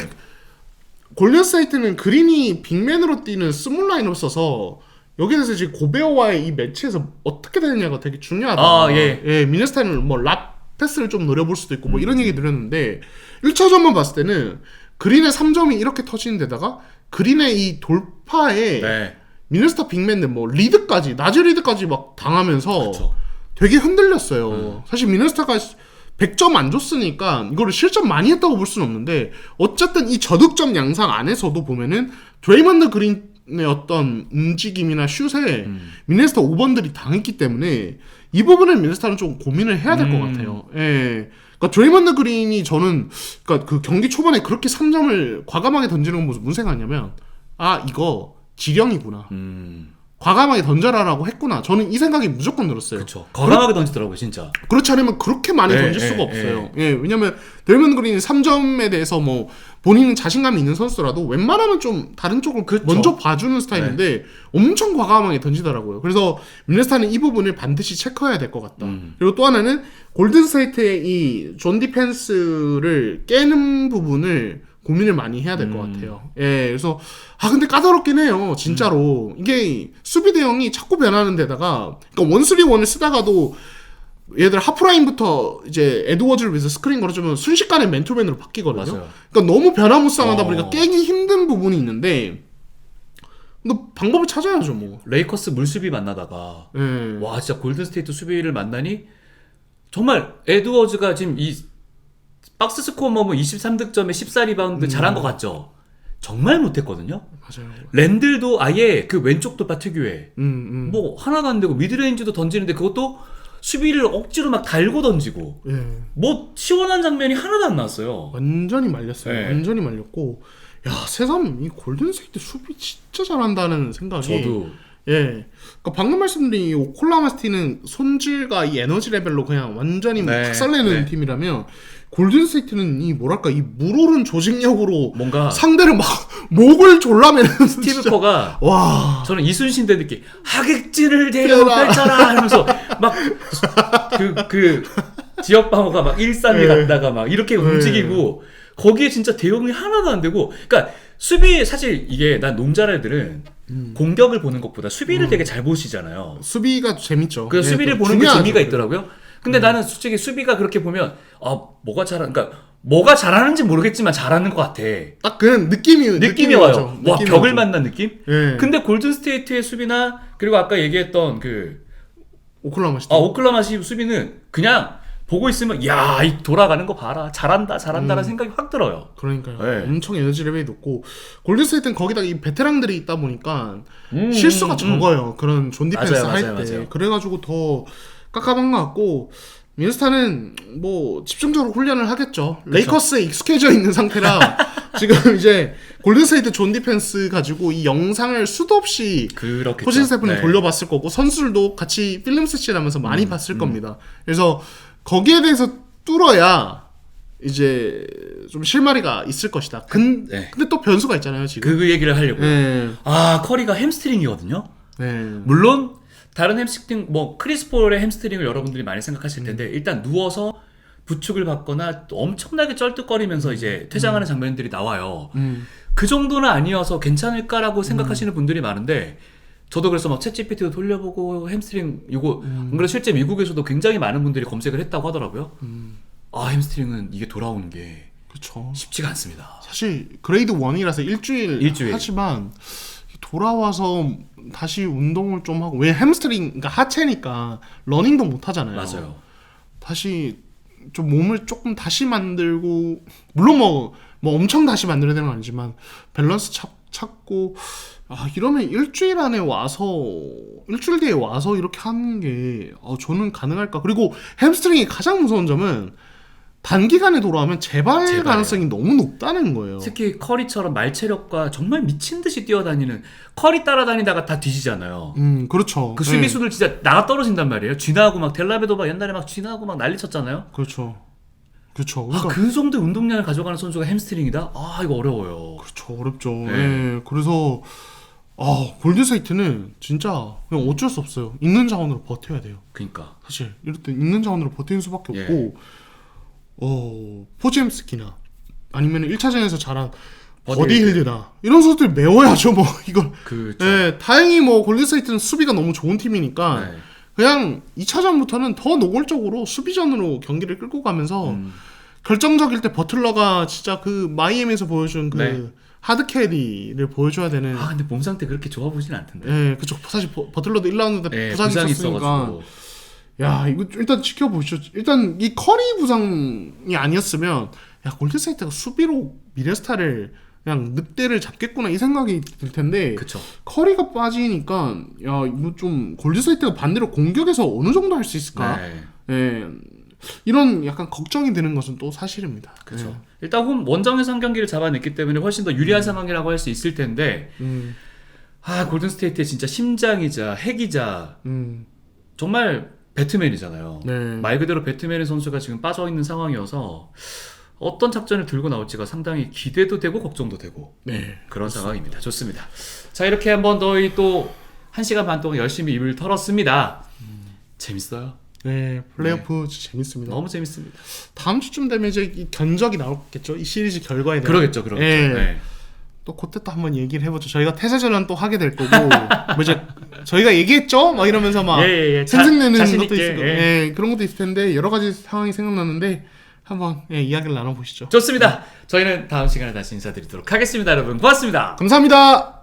골든스테이트는 그린이 빅맨으로 뛰는 스몰 라인을 써서 여기에 대해서 지금 고베어와의 이 매치에서 어떻게 되느냐가 되게 중요하다. 아, 예. 미네소타는 뭐 랍 패스를 좀 노려볼 수도 있고 뭐 이런 얘기 드렸는데 1차전만 봤을 때는 그린의 3점이 이렇게 터지는 데다가 그린의 이 돌파에 네. 미네소타 빅맨들 뭐 리드까지 낮은 리드까지 막 당하면서 그쵸. 되게 흔들렸어요. 사실 미네소타가 100점 안 줬으니까 이거를 실점 많이 했다고 볼 수는 없는데 어쨌든 이 저득점 양상 안에서도 보면은 드레이먼드 그린의 어떤 움직임이나 슛에 미네소타 5번들이 당했기 때문에 이 부분을 미네소타는 좀 고민을 해야 될 것 같아요. 예. 그러니까 드레이먼드 그린이 저는 그러니까 그 경기 초반에 그렇게 3점을 과감하게 던지는 건 무슨 생각이냐면 아 이거 지령이구나. 과감하게 던져라라고 했구나. 저는 이 생각이 무조건 들었어요. 그쵸. 과감하게 던지더라고요, 진짜. 그렇지 않으면 그렇게 많이 네, 던질 네, 수가 없어요. 예, 왜냐면 드레이먼드 그린이 3점에 대해서 뭐 본인은 자신감이 있는 선수라도 웬만하면 좀 다른 쪽을 먼저 봐주는 스타일인데 엄청 과감하게 던지더라고요. 그래서 미네소타는 이 부분을 반드시 체크해야 될 것 같다. 그리고 또 하나는 골든스테이트의 이 존 디펜스를 깨는 부분을 고민을 많이 해야 될 것 같아요. 예, 그래서 근데 까다롭긴 해요, 진짜로. 이게 수비 대형이 자꾸 변하는 데다가, 그러니까 1-3-1을 쓰다가도 얘들 하프라인부터 이제 에드워즈를 위해서 스크린 걸어주면 순식간에 맨투맨으로 바뀌거든요. 맞아요. 그러니까 너무 변화무쌍하다 보니까 깨기 힘든 부분이 있는데, 근데 방법을 찾아야죠, 뭐. 레이커스 물수비 만나다가 예. 와 진짜 골든스테이트 수비를 만나니 정말 에드워즈가 지금 이 박스 스코어 뭐 23득점에 14리바운드 잘한 것 같죠? 정말 못했거든요. 맞아요. 랜들도 아예 그 왼쪽 돌파 특유의 뭐. 뭐 하나도 안 되고 미드레인지도 던지는데 그것도 수비를 억지로 막 달고 던지고 예. 뭐 시원한 장면이 하나도 안 나왔어요. 완전히 말렸어요. 네. 완전히 말렸고, 야, 새삼 이 골든스테이트 수비 진짜 잘한다는 생각이. 저도 예. 그러니까 방금 말씀드린 이 오클라호마 시티는 손질과 이 에너지 레벨로 그냥 완전히 네. 박살내는 네. 팀이라면 골든스테이트는 이 뭐랄까 이 물오른 조직력으로 뭔가 상대를 막 목을 졸라매는 스티브 커가 와. 저는 이순신 때 느끼 하객진을 대려 펼쳐라 하면서 막 그 지역 방어가 막 1-3에 네. 갔다가 막 이렇게 움직이고 거기에 진짜 대응이 하나도 안 되고 그러니까 수비 사실 이게 난 농자랄들은 공격을 보는 것보다 수비를 되게 잘 보시잖아요. 수비가 재밌죠. 그 예, 수비를 또 보는 게 중요하죠, 재미가 그래도. 있더라고요. 근데 나는 솔직히 수비가 그렇게 보면 뭐가 잘하는지 모르겠지만 잘하는 것 같아. 딱 그냥 느낌이 와요. 와 느낌이 벽을 오죠. 만난 느낌? 예. 근데 골든스테이트의 수비나 그리고 아까 얘기했던 그 오클라호마 시티. 오클라호마 시 수비는 그냥 보고 있으면 야, 이 돌아가는 거 봐라. 잘한다라는 생각이 확 들어요. 그러니까요. 네. 엄청 에너지 레벨이 높고 골든스테이트는 거기다가 이 베테랑들이 있다 보니까 실수가 적어요. 그런 존 디펜스 맞아요, 할 맞아요, 때. 맞아요. 그래가지고 더 깝깝한 것 같고 미네소타는 뭐 집중적으로 훈련을 하겠죠. 레이커스에 익숙해져 있는 상태라 지금 이제 골든스테이트 존 디펜스 가지고 이 영상을 수도 없이 그렇겠죠. 코칭 스태프는 네. 돌려봤을 거고 선수들도 같이 필름 세치하면서 많이 봤을 겁니다. 그래서 거기에 대해서 뚫어야 이제 좀 실마리가 있을 것이다. 네. 근데 또 변수가 있잖아요 지금. 그 얘기를 하려고. 네. 아, 커리가 햄스트링이거든요. 네. 물론 다른 햄스트링, 뭐 크리스 폴의 햄스트링을 여러분들이 많이 생각하실 텐데 일단 누워서 부축을 받거나 엄청나게 쩔뚝거리면서 이제 퇴장하는 장면들이 나와요. 그 정도는 아니어서 괜찮을까라고 생각하시는 분들이 많은데 저도 그래서 막 챗GPT도 돌려보고 햄스트링 이거 안 그래도 실제 미국에서도 굉장히 많은 분들이 검색을 했다고 하더라고요. 아, 햄스트링은 이게 돌아오는 게 그렇죠. 쉽지가 않습니다. 사실 그레이드 1이라서 일주일 하지만 돌아와서 다시 운동을 좀 하고 왜 햄스트링 그러니까 하체니까 러닝도 못 하잖아요. 맞아요. 다시 좀 몸을 조금 다시 만들고 물론 뭐 엄청 다시 만들어야 되는 건 아니지만 밸런스 찾고 이러면 일주일 뒤에 와서 이렇게 하는 게 저는 가능할까? 그리고 햄스트링이 가장 무서운 점은 단기간에 돌아오면 재발 가능성이 너무 높다는 거예요. 특히 커리처럼 말체력과 정말 미친 듯이 뛰어다니는 커리 따라다니다가 다 뒤지잖아요. 그렇죠. 그 수비수들 진짜 나가 떨어진단 말이에요. 쥐나하고 막 델라베도 막 옛날에 막 쥐나하고 막 난리 쳤잖아요. 그렇죠. 그러니까 그 정도 운동량을 가져가는 선수가 햄스트링이다? 이거 어려워요. 그렇죠. 어렵죠. 네. 그래서 골든스테이트는 진짜 그냥 어쩔 수 없어요. 있는 자원으로 버텨야 돼요. 그러니까. 사실 이럴 때 있는 자원으로 버티는 수밖에 없고 포지엠스키나 아니면 1차전에서 잘한 버디힐드나 이런 선수들 메워야죠. 뭐 이걸. 그렇죠. 네, 다행히 뭐 골든스테이트는 수비가 너무 좋은 팀이니까 네. 그냥 2차전부터는 더 노골적으로 수비전으로 경기를 끌고 가면서 결정적일 때 버틀러가 진짜 그 마이애미에서 보여준 그 네. 하드캐리를 보여줘야 되는. 근데 몸 상태 그렇게 좋아 보이진 않던데. 네, 그쵸. 사실 버틀러도 1라운드 때 부상이 있었으니까. 있어가지고. 야, 이거 일단 지켜보시죠. 일단 이 커리 부상이 아니었으면 골든스테이트가 수비로 미네소타를 그냥 늑대를 잡겠구나 이 생각이 들 텐데. 그쵸. 커리가 빠지니까 이거 좀 골든스테이트가 반대로 공격에서 어느 정도 할 수 있을까? 네. 이런 약간 걱정이 드는 것은 또 사실입니다. 그렇죠. 네. 일단 원정에서 한 경기를 잡아냈기 때문에 훨씬 더 유리한 상황이라고 할 수 있을 텐데 골든스테이트의 진짜 심장이자 핵이자 정말 배트맨이잖아요. 네. 말 그대로 배트맨의 선수가 지금 빠져있는 상황이어서 어떤 작전을 들고 나올지가 상당히 기대도 되고 걱정도 되고 네. 그런 상황입니다. 좋습니다. 자, 이렇게 한번 저희 또 1시간 반 동안 열심히 입을 털었습니다. 재밌어요. 네, 플레이오프 재밌습니다. 너무 재밌습니다. 다음 주쯤 되면 이제 이 견적이 나오겠죠. 이 시리즈 결과에 대한. 그러겠죠. 네. 네. 또 그때 또 한번 얘기를 해보죠. 저희가 태세전환 또 하게 될 거고, 뭐 이제 저희가 얘기했죠, 막 이러면서 막 생색내는 자신 것도 있게, 있을 거고, 그런 것도 있을 텐데 여러 가지 상황이 생각나는데 한번 이야기를 나눠보시죠. 좋습니다. 저희는 다음 시간에 다시 인사드리도록 하겠습니다. 여러분 고맙습니다. 감사합니다.